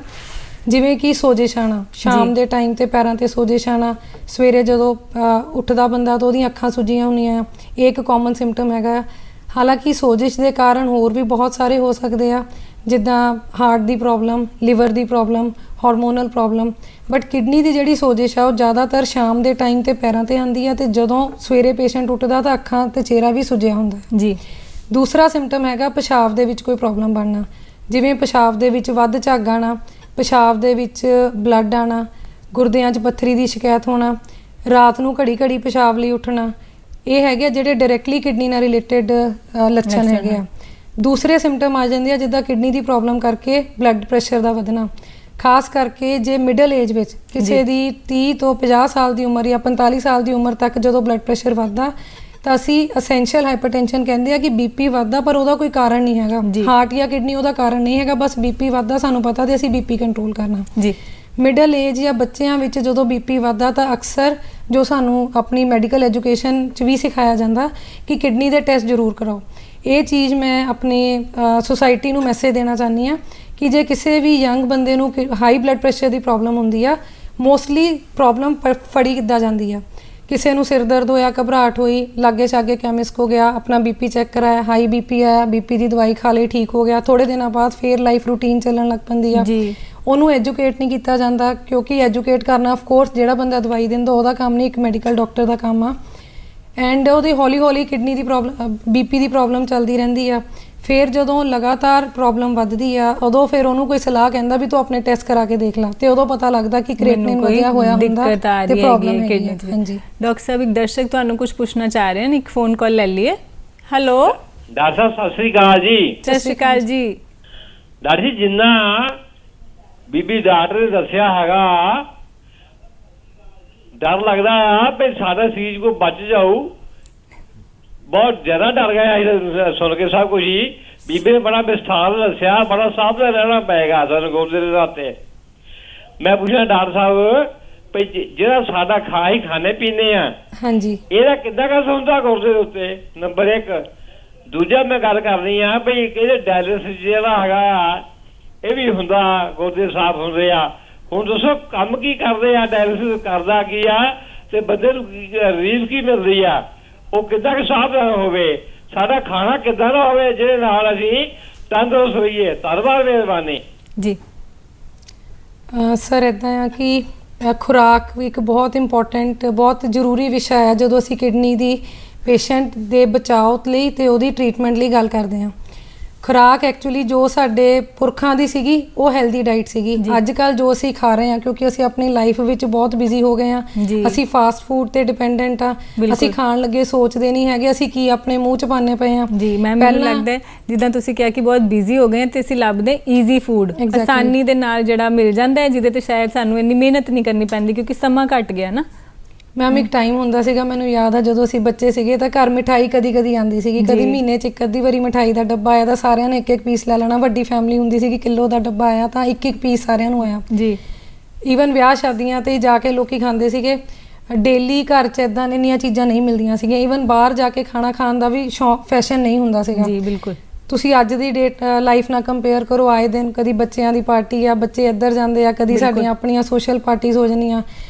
ਜਿਵੇਂ ਕਿ ਸੋਜਿਸ਼ ਆਉਣਾ, ਸ਼ਾਮ ਦੇ ਟਾਈਮ ਤੇ ਪੈਰਾਂ ਤੇ ਸੋਜਿਸ਼ ਆਉਣਾ, ਸਵੇਰੇ ਜਦੋਂ ਉੱਠਦਾ ਬੰਦਾ ਤਾਂ ਉਹਦੀਆਂ ਅੱਖਾਂ ਸੁੱਜੀਆਂ ਹੁੰਦੀਆਂ ਆ, ਇਹ ਇੱਕ ਕਾਮਨ ਸਿੰਪਟਮ ਹੈਗਾ। ਹਾਲਾਂਕਿ ਸੋਜਿਸ਼ ਦੇ ਕਾਰਨ ਹੋਰ ਵੀ ਬਹੁਤ ਸਾਰੇ ਹੋ ਸਕਦੇ ਆ, ਜਿੱਦਾਂ heart the problem, liver the problem, hormonal problem. But kidney ਦੀ ਜਿਹੜੀ ਸੋਜਿਸ਼ ਆ ਉਹ ਜ਼ਿਆਦਾਤਰ ਸ਼ਾਮ ਦੇ ਟਾਈਮ ਤੇ ਪੈਰਾਂ ਤੇ ਆਉਂਦੀ ਆ, ਤੇ ਜਦੋਂ ਸਵੇਰੇ ਪੇਸ਼ੈਂਟ ਉੱਠਦਾ ਤਾਂ ਅੱਖਾਂ ਤੇ ਚਿਹਰਾ ਵੀ ਸੁੱਜਿਆ ਹੁੰਦਾ ਜੀ। ਦੂਸਰਾ ਸਿੰਪਟਮ ਹੈਗਾ ਪਿਸ਼ਾਬ ਦੇ ਵਿੱਚ ਕੋਈ ਪ੍ਰੋਬਲਮ ਬਣਨਾ, ਜਿਵੇਂ ਪਿਸ਼ਾਬ ਦੇ ਵਿੱਚ ਵੱਧ ਝੱਗ ਆਉਣਾ, ਪਿਸ਼ਾਬ ਦੇ ਵਿੱਚ ਬਲੱਡ ਆਉਣਾ, ਗੁਰਦਿਆਂ 'ਚ ਪੱਥਰੀ ਦੀ ਸ਼ਿਕਾਇਤ ਹੋਣਾ, ਰਾਤ ਨੂੰ ਘੜੀ ਘੜੀ ਪਿਸ਼ਾਬ ਲਈ ਉੱਠਣਾ, ਇਹ ਹੈਗੇ ਜਿਹੜੇ ਡਾਇਰੈਕਟਲੀ ਕਿਡਨੀ ਨਾਲ ਰਿਲੇਟਡ ਲੱਛਣ ਹੈਗੇ ਆ। ਦੂਸਰੇ ਸਿੰਪਟਮ ਆ ਜਾਂਦੇ ਆ ਜਿੱਦਾਂ ਕਿਡਨੀ ਦੀ ਪ੍ਰੋਬਲਮ ਕਰਕੇ ਬਲੱਡ ਪ੍ਰੈਸ਼ਰ ਦਾ ਵਧਣਾ, ਖਾਸ ਕਰਕੇ ਜੇ ਮਿਡਲ ਏਜ ਵਿੱਚ ਕਿਸੇ ਦੀ 30 ਤੋਂ 50 ਸਾਲ ਦੀ ਉਮਰ ਜਾਂ 45 ਸਾਲ ਦੀ ਉਮਰ ਤੱਕ ਜਦੋਂ ਬਲੱਡ ਪ੍ਰੈਸ਼ਰ ਵੱਧਦਾ ਤਾਂ ਅਸੀਂ ਅਸੈਂਸ਼ੀਅਲ ਹਾਈਪਰਟੈਂਸ਼ਨ ਕਹਿੰਦੇ ਆ ਕਿ ਬੀਪੀ ਵੱਧਦਾ, ਪਰ ਉਹਦਾ ਕੋਈ ਕਾਰਨ ਨਹੀਂ ਹੈਗਾ, ਹਾਰਟ ਜਾਂ ਕਿਡਨੀ ਉਹਦਾ ਕਾਰਨ ਨਹੀਂ ਹੈਗਾ, ਬਸ ਬੀਪੀ ਵੱਧਦਾ, ਸਾਨੂੰ ਪਤਾ ਤੇ ਅਸੀਂ ਬੀਪੀ ਕੰਟਰੋਲ ਕਰਨਾ ਜੀ। ਮਿਡਲ ਏਜ ਜਾਂ ਬੱਚਿਆਂ ਵਿੱਚ ਜਦੋਂ ਬੀਪੀ ਵੱਧਦਾ ਤਾਂ ਅਕਸਰ ਜੋ ਸਾਨੂੰ ਆਪਣੀ ਮੈਡੀਕਲ ਐਜੂਕੇਸ਼ਨ 'ਚ ਵੀ ਸਿਖਾਇਆ ਜਾਂਦਾ ਕਿ ਕਿਡਨੀ ਦੇ ਟੈਸਟ ਜ਼ਰੂਰ ਕਰਾਓ। ਇਹ ਚੀਜ਼ ਮੈਂ ਆਪਣੀ ਸੁਸਾਇਟੀ ਨੂੰ ਮੈਸੇਜ ਦੇਣਾ ਚਾਹੁੰਦੀ ਹਾਂ ਕਿ ਜੇ ਕਿਸੇ ਵੀ ਯੰਗ ਬੰਦੇ ਨੂੰ ਹਾਈ ਬਲੱਡ ਪ੍ਰੈਸ਼ਰ ਦੀ ਪ੍ਰੋਬਲਮ ਹੁੰਦੀ ਆ, ਮੋਸਟਲੀ ਪ੍ਰੋਬਲਮ ਫੜੀ ਕਿੱਦਾਂ ਜਾਂਦੀ ਆ, ਕਿਸੇ ਨੂੰ ਸਿਰ ਦਰਦ ਹੋਇਆ, ਘਬਰਾਹਟ ਹੋਈ, ਲਾਗੇ ਛਾਗੇ ਕੈਮਿਸਟ ਕੋ ਗਿਆ, ਆਪਣਾ ਬੀਪੀ ਚੈੱਕ ਕਰਾਇਆ, ਹਾਈ ਬੀਪੀ ਆਇਆ, ਬੀਪੀ ਦੀ ਦਵਾਈ ਖਾ ਲਈ, ਠੀਕ ਹੋ ਗਿਆ, ਥੋੜੇ ਦਿਨਾਂ ਬਾਅਦ ਫੇਰ ਲਾਈਫ ਰੂਟੀਨ ਚੱਲਣ ਲੱਗ ਪੈਂਦੀ ਆ। ਉਹਨੂੰ ਐਜੂਕੇਟ ਨਹੀਂ ਕੀਤਾ ਜਾਂਦਾ, ਕਿਉਂਕਿ ਐਜੂਕੇਟ ਕਰਨਾ ਆਫ ਕੋਰਸ ਜਿਹੜਾ ਬੰਦਾ ਦਵਾਈ ਦਿੰਦਾ ਉਹਦਾ ਕੰਮ ਨਹੀਂ, ਇੱਕ ਮੈਡੀਕਲ ਡਾਕਟਰ ਦਾ ਕੰਮ ਆ। ਐਂਡ ਉਹਦੀ ਹੌਲੀ ਹੌਲੀ ਕਿਡਨੀ ਦੀ ਪ੍ਰੋਬਲਮ, ਬੀਪੀ ਦੀ ਪ੍ਰੋਬਲਮ ਚੱਲਦੀ ਰਹਿੰਦੀ ਆ। ਫਿਰ ਜਦੋਂ ਲਗਾਤਾਰ ਪ੍ਰੋਬਲਮ ਵੱਧਦੀ ਆ ਉਦੋਂ ਫਿਰ ਉਹਨੂੰ ਕੋਈ ਸਲਾਹ ਕਹਿੰਦਾ ਵੀ ਤੂੰ ਆਪਣੇ ਟੈਸਟ ਕਰਾ ਕੇ ਦੇਖ ਲੈ, ਤੇ ਉਦੋਂ ਪਤਾ ਲੱਗਦਾ ਕਿ ਕ੍ਰੀਏਟਿਨਿਨ ਵਧਿਆ ਹੋਇਆ ਹੁੰਦਾ ਤੇ ਪ੍ਰੋਬਲਮ ਹੈ ਕਿਡਨੀ 'ਚ। ਹਾਂਜੀ ਡਾਕਟਰ ਸਾਹਿਬ, ਇੱਕ ਦਰਸ਼ਕ ਤੁਹਾਨੂੰ ਕੁਝ ਪੁੱਛਣਾ ਚਾਹ ਰਹੇ ਹਨ, ਇੱਕ ਫੋਨ ਕਾਲ ਲੈ ਲਈਏ। ਹੈਲੋ ਡਾਕਟਰ ਸਾਹਿਬ, ਸਤਿ ਸ੍ਰੀ ਅਕਾਲ ਜੀ। ਸਤਿ ਸ੍ਰੀ ਅਕਾਲ ਜੀ। ਡਾਕਟਰ ਜੀ, ਜਿੰਨਾ ਬੀਬੀ ਡਾਕਟਰ ਨੇ ਦੱਸਿਆ ਹੈਗਾ, ਡਰ ਲੱਗਦਾ ਆ ਵੀ ਸਾਡਾ ਸਰੀਰ ਕੋ ਬਚ ਜਾਊ, ਬਹੁਤ ਜ਼ਿਆਦਾ ਡਰ ਗਿਆ ਸੁਣ ਕੇ ਸਭ ਕੁਝ ਹੀ। ਬੀਬੀ ਨੇ ਬੜਾ ਵਿਸਥਾਰ ਦੱਸਿਆ, ਬੜਾ ਸਾਵਧਾਨ ਰਹਿਣਾ ਪਏਗਾ ਸਾਨੂੰ ਗੁਰਦੇ ਦੇ ਰਾਤੇ। ਮੈਂ ਪੁੱਛਿਆ ਡਾਕਟਰ ਸਾਹਿਬ ਵੀ ਜਿਹੜਾ ਸਾਡਾ ਖਾਣੇ ਪੀਣੇ ਆ, ਹਾਂਜੀ, ਇਹਦਾ ਕਿੱਦਾਂ ਕਸ ਹੁੰਦਾ ਗੁਰਦੇ ਦੇ ਉੱਤੇ? ਨੰਬਰ 1। ਦੂਜਾ ਮੈਂ ਗੱਲ ਕਰਨੀ ਆ ਵੀ ਇਹਦੇ ਡਾਇਲਿਸਿਸ ਜਿਹੜਾ ਹੈਗਾ ਆ ਇਹ ਵੀ ਹੁੰਦਾ, ਗੁਰਦੇ ਸਾਫ਼ ਹੁੰਦੇ ਆ। ਹੁਣ ਦੱਸੋ ਕੰਮ ਕੀ ਕਰਦੇ ਆ, ਡਾਇਲਿਸਿਸ ਕਰਦਾ ਕੀ ਆ ਤੇ ਬੰਦੇ ਨੂੰ ਰਿਲੀਫ ਕੀ ਮਿਲਦੀ ਆ, ਉਹ ਕਿੱਦਾਂ ਕਿ ਸਾਵਧਾਨ ਹੋਵੇ, ਸਾਡਾ ਖਾਣਾ ਕਿੱਦਾਂ ਦਾ ਹੋਵੇ ਜਿਹਦੇ ਨਾਲ ਅਸੀਂ ਤੰਦਰੁਸਤ ਹੋਈਏ। ਧੰਨਵਾਦ, ਮਿਹਰਬਾਨੀ ਜੀ। ਸਰ ਇੱਦਾਂ ਆ ਕਿ ਖੁਰਾਕ ਵੀ ਇੱਕ ਬਹੁਤ ਇੰਪੋਰਟੈਂਟ, ਬਹੁਤ ਜ਼ਰੂਰੀ ਵਿਸ਼ਾ ਹੈ ਜਦੋਂ ਅਸੀਂ ਕਿਡਨੀ ਦੀ ਪੇਸ਼ੈਂਟ ਦੇ ਬਚਾਓ ਲਈ ਤੇ ਉਹਦੀ ਟ੍ਰੀਟਮੈਂਟ ਲਈ ਗੱਲ ਕਰਦੇ ਹਾਂ। ਖੁਰਾਕ ਐਕਚੁਅਲੀ ਜੋ ਸਾਡੇ ਪੁਰਖਾਂ ਦੀ ਸੀਗੀ ਉਹ ਹੈਲਦੀ ਡਾਈਟ ਸੀਗੀ। ਅੱਜ ਕੱਲ੍ਹ ਜੋ ਅਸੀਂ ਖਾ ਰਹੇ ਹਾਂ, ਕਿਉਂਕਿ ਅਸੀਂ ਆਪਣੀ ਲਾਈਫ ਵਿੱਚ ਬਹੁਤ ਬਿਜ਼ੀ ਹੋ ਗਏ ਹਾਂ, ਅਸੀਂ ਫਾਸਟ ਫੂਡ ਤੇ ਡਿਪੈਂਡੈਂਟ ਆ, ਅਸੀਂ ਖਾਣ ਲੱਗੇ ਸੋਚਦੇ ਨਹੀਂ ਹੈਗੇ ਅਸੀਂ ਕੀ ਆਪਣੇ ਮੂੰਹ 'ਚ ਪਾਉਂਦੇ ਪਏ ਹਾਂ। ਜੀ ਮੈਮ, ਮੈਨੂੰ ਲੱਗਦਾ ਜਿੱਦਾਂ ਤੁਸੀਂ ਕਿਹਾ ਕਿ ਬਹੁਤ ਬਿਜ਼ੀ ਹੋ ਗਏ ਤੇ ਅਸੀਂ ਲੱਭਦੇ ਈਜ਼ੀ ਫੂਡ, ਆਸਾਨੀ ਦੇ ਨਾਲ ਜਿਹੜਾ ਮਿਲ ਜਾਂਦਾ ਹੈ, ਜਿਹਦੇ ਤੇ ਸ਼ਾਇਦ ਸਾਨੂੰ ਇੰਨੀ ਮਿਹਨਤ ਨਹੀਂ ਕਰਨੀ ਪੈਂਦੀ ਕਿਉਂਕਿ ਸਮਾਂ ਘੱਟ ਗਿਆ ਨਾ। ਮੈਮ ਇੱਕ ਟਾਈਮ ਹੁੰਦਾ ਸੀਗਾ, ਮੈਨੂੰ ਯਾਦ ਆ ਜਦੋਂ ਅਸੀਂ ਬੱਚੇ ਸੀਗੇ ਤਾਂ ਘਰ ਮਿਠਾਈ ਕਦੀ ਕਦੀ ਆਉਂਦੀ ਸੀਗੀ, ਕਦੀ ਮਹੀਨੇ 'ਚ ਇੱਕ ਅੱਧੀ ਵਾਰੀ ਮਿਠਾਈ ਦਾ ਡੱਬਾ ਆਇਆ ਤਾਂ ਸਾਰਿਆਂ ਨੇ ਇੱਕ ਇੱਕ ਪੀਸ ਲੈ ਲੈਣਾ। ਵੱਡੀ ਫੈਮਿਲੀ ਹੁੰਦੀ ਸੀਗੀ, ਕਿਲੋ ਦਾ ਡੱਬਾ ਆਇਆ ਤਾਂ ਇੱਕ ਇੱਕ ਪੀਸ ਸਾਰਿਆਂ ਨੂੰ ਆਇਆ ਜੀ। ਈਵਨ ਵਿਆਹ ਸ਼ਾਦੀਆਂ ਤੇ ਜਾ ਕੇ ਲੋਕੀ ਖਾਂਦੇ ਸੀਗੇ। ਡੇਲੀ ਘਰ 'ਚ ਇੱਦਾਂ ਇੰਨੀਆਂ ਚੀਜ਼ਾਂ ਨਹੀਂ ਮਿਲਦੀਆਂ ਸੀਗੀਆਂ। ਈਵਨ ਬਾਹਰ ਜਾ ਕੇ ਖਾਣਾ ਖਾਣ ਦਾ ਵੀ ਸ਼ੌਕ, ਫੈਸ਼ਨ ਨਹੀਂ ਹੁੰਦਾ ਸੀਗਾ ਜੀ। ਬਿਲਕੁਲ। ਤੁਸੀਂ ਅੱਜ ਦੀ ਡੇਟ ਲਾਈਫ ਨਾਲ ਕੰਪੇਅਰ ਕਰੋ, ਆਏ ਦਿਨ ਕਦੀ ਬੱਚਿਆਂ ਦੀ ਪਾਰਟੀ ਆ, ਬੱਚੇ ਇੱਧਰ ਜਾਂਦੇ ਆ, ਕਦੀ ਸਾਡੀਆਂ ਆਪਣੀਆਂ ਸੋਸ਼ਲ ਪਾਰਟੀਜ਼ ਹੋ ਜਾਂਦੀਆਂ।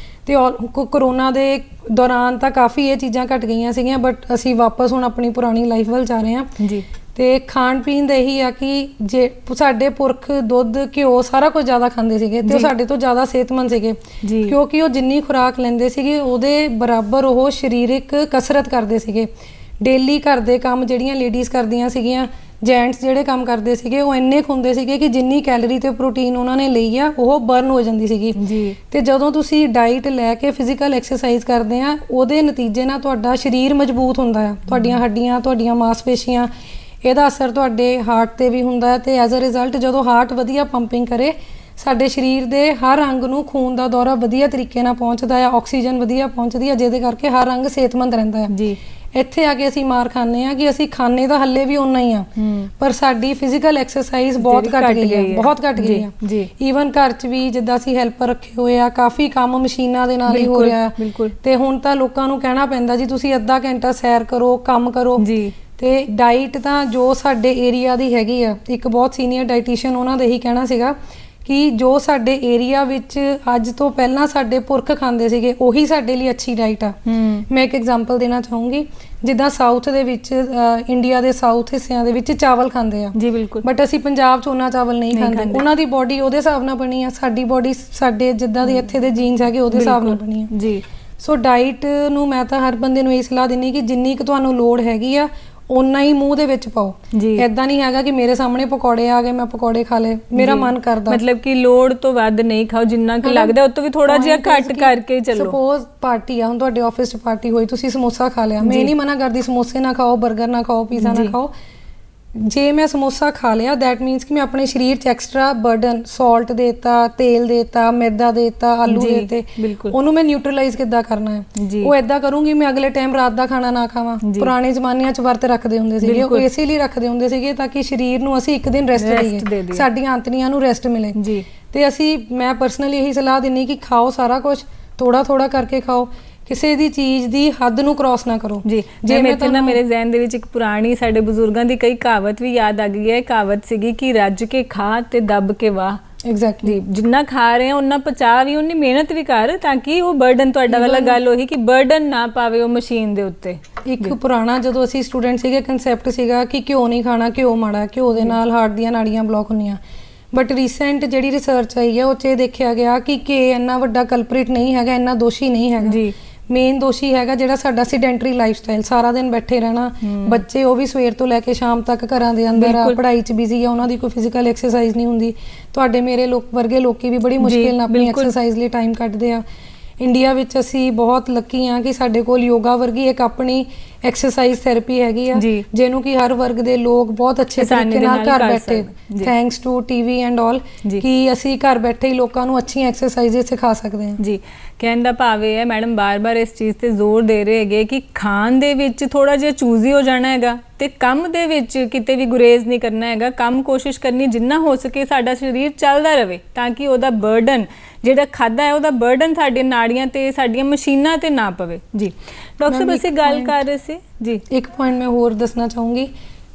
ਤੇ ਕਰੋਨਾ ਦੇ ਦੌਰਾਨ ਤਾਂ ਕਾਫੀ ਇਹ ਚੀਜ਼ਾਂ ਘਟ ਗਈਆਂ ਸੀਗੀਆਂ, ਬਟ ਅਸੀਂ ਵਾਪਸ ਹੁਣ ਆਪਣੀ ਪੁਰਾਣੀ ਲਾਈਫ ਵੱਲ ਜਾ ਰਹੇ ਹਾਂ ਜੀ। ਤੇ ਖਾਣ ਪੀਣ ਦਾ ਇਹੀ ਆ ਕਿ ਜੇ ਸਾਡੇ ਪੁਰਖ ਦੁੱਧ, ਘਿਓ ਸਾਰਾ ਕੁਝ ਜ਼ਿਆਦਾ ਖਾਂਦੇ ਸੀਗੇ ਤੇ ਉਹ ਸਾਡੇ ਤੋਂ ਜ਼ਿਆਦਾ ਸਿਹਤਮੰਦ ਸੀਗੇ, ਕਿਉਂਕਿ ਉਹ ਜਿੰਨੀ ਖੁਰਾਕ ਲੈਂਦੇ ਸੀਗੇ ਉਹਦੇ ਬਰਾਬਰ ਉਹ ਸਰੀਰਕ ਕਸਰਤ ਕਰਦੇ ਸੀਗੇ। ਡੇਲੀ ਘਰ ਦੇ ਕੰਮ ਜਿਹੜੀਆਂ ਲੇਡੀਜ਼ ਕਰਦੀਆਂ ਸੀਗੀਆਂ, ਜੈਂਟਸ ਜਿਹੜੇ ਕੰਮ ਕਰਦੇ ਸੀਗੇ, ਉਹ ਇੰਨੇ ਹੁੰਦੇ ਸੀਗੇ ਕਿ ਜਿੰਨੀ ਕੈਲਰੀ ਤੇ ਪ੍ਰੋਟੀਨ ਉਹਨਾਂ ਨੇ ਲਈ ਆ ਉਹ ਬਰਨ ਹੋ ਜਾਂਦੀ ਸੀਗੀ ਜੀ। ਤੇ ਜਦੋਂ ਤੁਸੀਂ ਡਾਈਟ ਲੈ ਕੇ ਫਿਜ਼ੀਕਲ ਐਕਸਰਸਾਈਜ਼ ਕਰਦੇ ਆ, ਉਹਦੇ ਨਤੀਜੇ ਨਾਲ ਤੁਹਾਡਾ ਸਰੀਰ ਮਜ਼ਬੂਤ ਹੁੰਦਾ ਆ, ਤੁਹਾਡੀਆਂ ਹੱਡੀਆਂ, ਤੁਹਾਡੀਆਂ ਮਾਸਪੇਸ਼ੀਆਂ, ਇਹਦਾ ਅਸਰ ਤੁਹਾਡੇ ਹਾਰਟ ਤੇ ਵੀ ਹੁੰਦਾ ਹੈ। ਤੇ ਐਜ਼ ਅ ਰਿਜ਼ਲਟ ਜਦੋਂ ਹਾਰਟ ਵਧੀਆ ਪੰਪਿੰਗ ਕਰੇ, ਸਾਡੇ ਸਰੀਰ ਦੇ ਹਰ ਅੰਗ ਨੂੰ ਖੂਨ ਦਾ ਦੌਰਾ ਵਧੀਆ ਤਰੀਕੇ ਨਾਲ ਪਹੁੰਚਦਾ ਆ, ਆਕਸੀਜਨ ਵਧੀਆ ਪਹੁੰਚਦੀ ਆ, ਜਿਹਦੇ ਕਰਕੇ ਹਰ ਅੰਗ ਸਿਹਤਮੰਦ ਰਹਿੰਦਾ ਆ ਜੀ। ਇੱਥੇ ਆ ਕੇ ਅਸੀਂ ਮਾਰ ਖਾਂਦੇ ਆ ਕਿ ਅਸੀਂ ਖਾਣੇ ਤਾਂ ਹੱਲੇ ਵੀ ਓਨਾ ਹੀ ਆ, ਪਰ ਸਾਡੀ ਫਿਜ਼ੀਕਲ ਐਕਸਰਸਾਈਜ਼ ਬਹੁਤ ਘੱਟ ਗਈ ਹੈ, ਬਹੁਤ ਘੱਟ ਗਈ ਆ ਜੀ। ਈਵਨ ਘਰ 'ਚ ਵੀ ਜਿੱਦਾਂ ਅਸੀਂ ਹੈਲਪਰ ਰੱਖੇ ਹੋਏ ਆ, ਕਾਫੀ ਕੰਮ ਮਸ਼ੀਨਾਂ ਦੇ ਨਾਲ ਹੀ ਹੋ ਰਿਹਾ ਤੇ ਹੁਣ ਤਾਂ ਲੋਕਾਂ ਨੂੰ ਕਹਿਣਾ ਪੈਂਦਾ ਜੀ ਤੁਸੀਂ ਅੱਧਾ ਘੰਟਾ ਸੈਰ ਕਰੋ, ਕੰਮ ਕਰੋ ਜੀ। ਤੇ ਡਾਈਟ ਤਾਂ ਜੋ ਸਾਡੇ ਏਰੀਆ ਦੀ ਹੈਗੀ ਆ, ਇੱਕ ਬਹੁਤ ਸੀਨੀਅਰ ਡਾਈਟੀਸ਼ੀਅਨ, ਉਹਨਾਂ ਦਾ ਇਹੀ ਕਹਿਣਾ ਸੀਗਾ ਕਿ ਜੋ ਸਾਡੇ ਏਰੀਆ ਵਿੱਚ ਅੱਜ ਤੋਂ ਪਹਿਲਾਂ ਸਾਡੇ ਪੁਰਖ ਖਾਂਦੇ ਸੀਗੇ ਉਹੀ ਸਾਡੇ ਲਈ ਅੱਛੀ ਡਾਈਟ ਆ। ਮੈਂ ਇੱਕ ਐਗਜ਼ਾਮਪਲ ਦੇਣਾ ਚਾਹੂੰਗੀ, ਜਿੱਦਾਂ ਸਾਊਥ ਦੇ ਵਿੱਚ, ਇੰਡੀਆ ਦੇ ਸਾਊਥ ਹਿੱਸਿਆਂ ਦੇ ਵਿੱਚ ਚਾਵਲ ਖਾਂਦੇ ਆ ਜੀ, ਬਿਲਕੁਲ, ਬਟ ਅਸੀਂ ਪੰਜਾਬ 'ਚ ਉਹਨਾਂ ਚਾਵਲ ਨਹੀਂ ਖਾਂਦੇ। ਉਹਨਾਂ ਦੀ ਬੋਡੀ ਉਹਦੇ ਹਿਸਾਬ ਨਾਲ ਬਣੀ ਆ, ਸਾਡੀ ਬੋਡੀ ਸਾਡੇ ਜਿੱਦਾਂ ਦੀ ਇੱਥੇ ਦੇ ਜੀਨਸ ਹੈਗੇ ਉਹਦੇ ਹਿਸਾਬ ਨਾਲ ਬਣੀ ਆ ਜੀ। ਸੋ ਡਾਈਟ ਨੂੰ ਮੈਂ ਤਾਂ ਹਰ ਬੰਦੇ ਨੂੰ ਇਹ ਸਲਾਹ ਦਿੰਦੀ ਕਿ ਜਿੰਨੀ ਕੁ ਤੁਹਾਨੂੰ ਲੋੜ ਹੈਗੀ ਆ ਓਨਾ ਹੀ ਮੂੰਹ ਦੇ ਵਿੱਚ ਪਾਓ। ਜੀ। ਐਦਾਂ ਨਹੀਂ ਹੈਗਾ ਕਿ ਮੇਰੇ ਸਾਹਮਣੇ ਪਕੌੜੇ ਆ ਗਏ ਮੈਂ ਪਕੌੜੇ ਖਾ ਲਏ, ਮੇਰਾ ਮਨ ਕਰਦਾ। ਮਤਲਬ ਕਿ ਲੋੜ ਤੋਂ ਵੱਧ ਨਹੀਂ ਖਾਓ, ਜਿੰਨਾ ਕਿ ਲੱਗਦਾ ਉਹ ਤੋਂ ਵੀ ਥੋੜਾ ਜਿਹਾ ਘੱਟ ਕਰਕੇ ਚੱਲੋ। ਸਪੋਜ਼ ਪਾਰਟੀ ਆ, ਹੁਣ ਤੁਹਾਡੇ ਆਫਿਸ 'ਚ ਪਾਰਟੀ ਹੋਈ, ਤੁਸੀਂ ਸਮੋਸਾ ਖਾ ਲਿਆ, ਮੈਂ ਨਹੀਂ ਮਨਾ ਕਰਦੀ ਸਮੋਸੇ ਨਾ ਖਾਓ, 버ਗਰ ਨਾ ਖਾਓ, ਪੀਜ਼ਾ ਨਾ ਖਾਓ। ਜੇ ਮੈਂ ਸਮੋਸਾ ਖਾ ਲਿਆ ਦੈਟ ਮੀਨਸ ਕਿ ਮੈਂ ਆਪਣੇ ਸਰੀਰ 'ਚ ਐਕਸਟਰਾ ਬਰਡਨ, ਸਾਲਟ ਦੇਤਾ, ਤੇਲ ਦੇਤਾ, ਮੈਦਾ ਦੇਤਾ, ਆਲੂ ਦੇਤੇ, ਉਹਨੂੰ ਮੈਂ ਨਿਊਟਰਲਾਈਜ਼ ਕਿੱਦਾਂ ਕਰਨਾ ਹੈ? ਉਹ ਇੱਦਾਂ ਕਰੂੰਗੀ ਮੈਂ ਅਗਲੇ ਟਾਈਮ ਰਾਤ ਦਾ ਖਾਣਾ ਨਾ ਖਾਵਾਂ। ਪੁਰਾਣੇ ਜ਼ਮਾਨਿਆਂ 'ਚ ਵਰਤ ਰੱਖਦੇ ਹੁੰਦੇ ਸੀਗੇ, ਉਹ ਇਸੇ ਲਈ ਰੱਖਦੇ ਹੁੰਦੇ ਸੀਗੇ ਤਾਂ ਕਿ ਸਰੀਰ ਨੂੰ ਅਸੀਂ ਇੱਕ ਦਿਨ ਰੈਸਟ ਦਈਏ, ਸਾਡੀਆਂ ਆਂਤੜੀਆਂ ਨੂੰ ਰੈਸਟ ਮਿਲੇ। ਤੇ ਮੈਂ ਪਰਸਨਲੀ ਇਹੀ ਸਲਾਹ ਦਿੰਦੀ ਕਿ ਖਾਓ ਸਾਰਾ ਕੁਝ, ਥੋੜਾ ਥੋੜਾ ਕਰਕੇ ਖਾਓ, ਕਿਸੇ ਦੀ ਚੀਜ਼ ਦੀ ਹੱਦ ਨੂੰ ਕ੍ਰਾਸ ਨਾ ਕਰੋ। ਜੀ, ਜੇ ਮੇਰੇ ਜ਼ਿਹਨ ਦੇ ਵਿੱਚ ਇੱਕ ਪੁਰਾਣੀ ਸਾਡੇ ਬਜ਼ੁਰਗਾਂ ਦੀ ਕਈ ਕਹਾਵਤ ਵੀ ਯਾਦ ਆ ਗਈ ਹੈ। ਕਹਾਵਤ ਸੀਗੀ ਕਿ ਰੱਜ ਕੇ ਖਾ ਤੇ ਦੱਬ ਕੇ ਵਾਹ। ਐਗਜ਼ੈਕਟਲੀ, ਜਿੰਨਾ ਖਾ ਰਹੇ ਆ ਉਹਨਾਂ ਪਚਾ ਵੀ, ਉਨੀ ਮਿਹਨਤ ਵੀ ਕਰ, ਤਾਂ ਕਿ ਉਹ ਬਰਡਨ, ਤੁਹਾਡਾ ਵਾਲਾ ਗੱਲ ਉਹੀ ਕਿ ਬਰਡਨ ਨਾ ਪਾਵੇ ਉਹ ਮਸ਼ੀਨ ਦੇ ਉੱਤੇ। ਇੱਕ ਪੁਰਾਣਾ ਜਦੋਂ ਅਸੀਂ ਸਟੂਡੈਂਟ ਸੀਗੇ ਕਨਸੈਪਟ ਸੀਗਾ ਕਿ ਘਿਓ ਨਹੀਂ ਖਾਣਾ, ਘਿਓ ਮਾੜਾ, ਘਿਓ ਦੇ ਨਾਲ ਹਾਰਟ ਦੀਆਂ ਨਾੜੀਆਂ ਬਲੌਕ ਹੁੰਦੀਆਂ। ਬਟ ਰੀਸੈਂਟ ਜਿਹੜੀ ਰਿਸਰਚ ਆਈ ਹੈ ਉਹ 'ਚ ਦੇਖਿਆ ਗਿਆ ਕਿ ਘੇ ਇੰਨਾ ਵੱਡਾ ਕਲਪ੍ਰਿਟ ਨਹੀਂ ਹੈਗਾ, ਇੰਨਾ ਦੋਸ਼ੀ ਨਹੀਂ ਹੈਗਾ। ਜੀ, ਮੇਨ ਦੋਸ਼ੀ ਹੈਗਾ ਜਿਹੜਾ ਸਾਡਾ ਸੈਡੈਂਟਰੀ ਲਾਈਫ ਸਟਾਈਲ, ਸਾਰਾ ਦਿਨ ਬੈਠੇ ਰਹਿਣਾ। ਬੱਚੇ ਉਹ ਵੀ ਸਵੇਰ ਤੋਂ ਲੈ ਕੇ ਸ਼ਾਮ ਤੱਕ ਘਰਾਂ ਦੇ ਅੰਦਰ ਆ, ਪੜ੍ਹਾਈ 'ਚ ਬਿਜ਼ੀ ਆ, ਉਹਨਾਂ ਦੀ ਕੋਈ ਫਿਜ਼ੀਕਲ ਐਕਸਰਸਾਈਜ਼ ਨਹੀਂ ਹੁੰਦੀ। ਤੁਹਾਡੇ ਮੇਰੇ ਵਰਗੇ ਲੋਕੀ ਵੀ ਬੜੀ ਮੁਸ਼ਕਿਲ ਨਾਲ ਆਪਣੀ ਐਕਸਰਸਾਈਜ਼ ਲਈ ਟਾਈਮ ਕੱਢਦੇ ਆ। ਇੰਡੀਆ ਵਿੱਚ ਅਸੀਂ ਬਹੁਤ ਲੱਕੀ ਹਾਂ ਕਿ ਸਾਡੇ ਕੋਲ ਯੋਗਾ ਵਰਗੀ ਇੱਕ ਆਪਣੀ ਐਕਸਰਸਾਈਜ਼ ਥੈਰੇਪੀ ਹੈਗੀ ਆ, ਜਿਹਨੂੰ ਕਿ ਹਰ ਵਰਗ ਦੇ ਲੋਕ ਬਹੁਤ ਅੱਛੇ ਤਰੀਕੇ ਨਾਲ ਘਰ ਬੈਠੇ, thanks to TV and all, ਕਿ ਅਸੀਂ ਘਰ ਬੈਠੇ ਹੀ ਲੋਕਾਂ ਨੂੰ ਅੱਛੀਆਂ ਐਕਸਰਸਾਈਜ਼ ਸਿਖਾ ਸਕਦੇ ਹਾਂ। ਜੀ, ਕਹਿਣ ਦਾ ਭਾਵ ਇਹ ਹੈ ਮੈਡਮ ਬਾਰ-ਬਾਰ ਇਸ ਚੀਜ਼ ਤੇ ਜ਼ੋਰ ਦੇ ਰਹੇ ਹੈਗੇ ਕਿ ਖਾਣ ਦੇ ਵਿੱਚ ਥੋੜਾ ਜਿਹਾ ਚੂਜ਼ੀ ਹੋ ਜਾਣਾ ਹੈਗਾ ਤੇ ਕੰਮ ਦੇ ਵਿੱਚ ਕਿਤੇ ਵੀ ਗੁਰੇਜ਼ ਨਹੀਂ ਕਰਨਾ ਹੈਗਾ। ਕੰਮ ਕੋਸ਼ਿਸ਼ ਕਰਨੀ ਜਿੰਨਾ ਹੋ ਸਕੇ ਸਾਡਾ ਸਰੀਰ ਚੱਲਦਾ ਰਹੇ, ਤਾਂ ਕਿ ਉਹਦਾ ਬਰਡਨ ਜਿਹੜਾ ਖਾਦਾ ਹੈ ਉਹਦਾ ਬਰਡਨ ਸਾਡੀਆਂ ਨਾੜੀਆਂ ਤੇ ਸਾਡੀਆਂ ਮਸ਼ੀਨਾਂ ਤੇ ਨਾ ਪਵੇ। ਜੀ ਡਾਕਟਰ ਸਾਹਿਬ ਅਸੀਂ ਗੱਲ ਕਰ ਰਹੇ ਸੀ ਜੀ, ਇੱਕ ਪੁਆਇੰਟ ਮੈਂ ਹੋਰ ਦੱਸਣਾ ਚਾਹੂੰਗੀ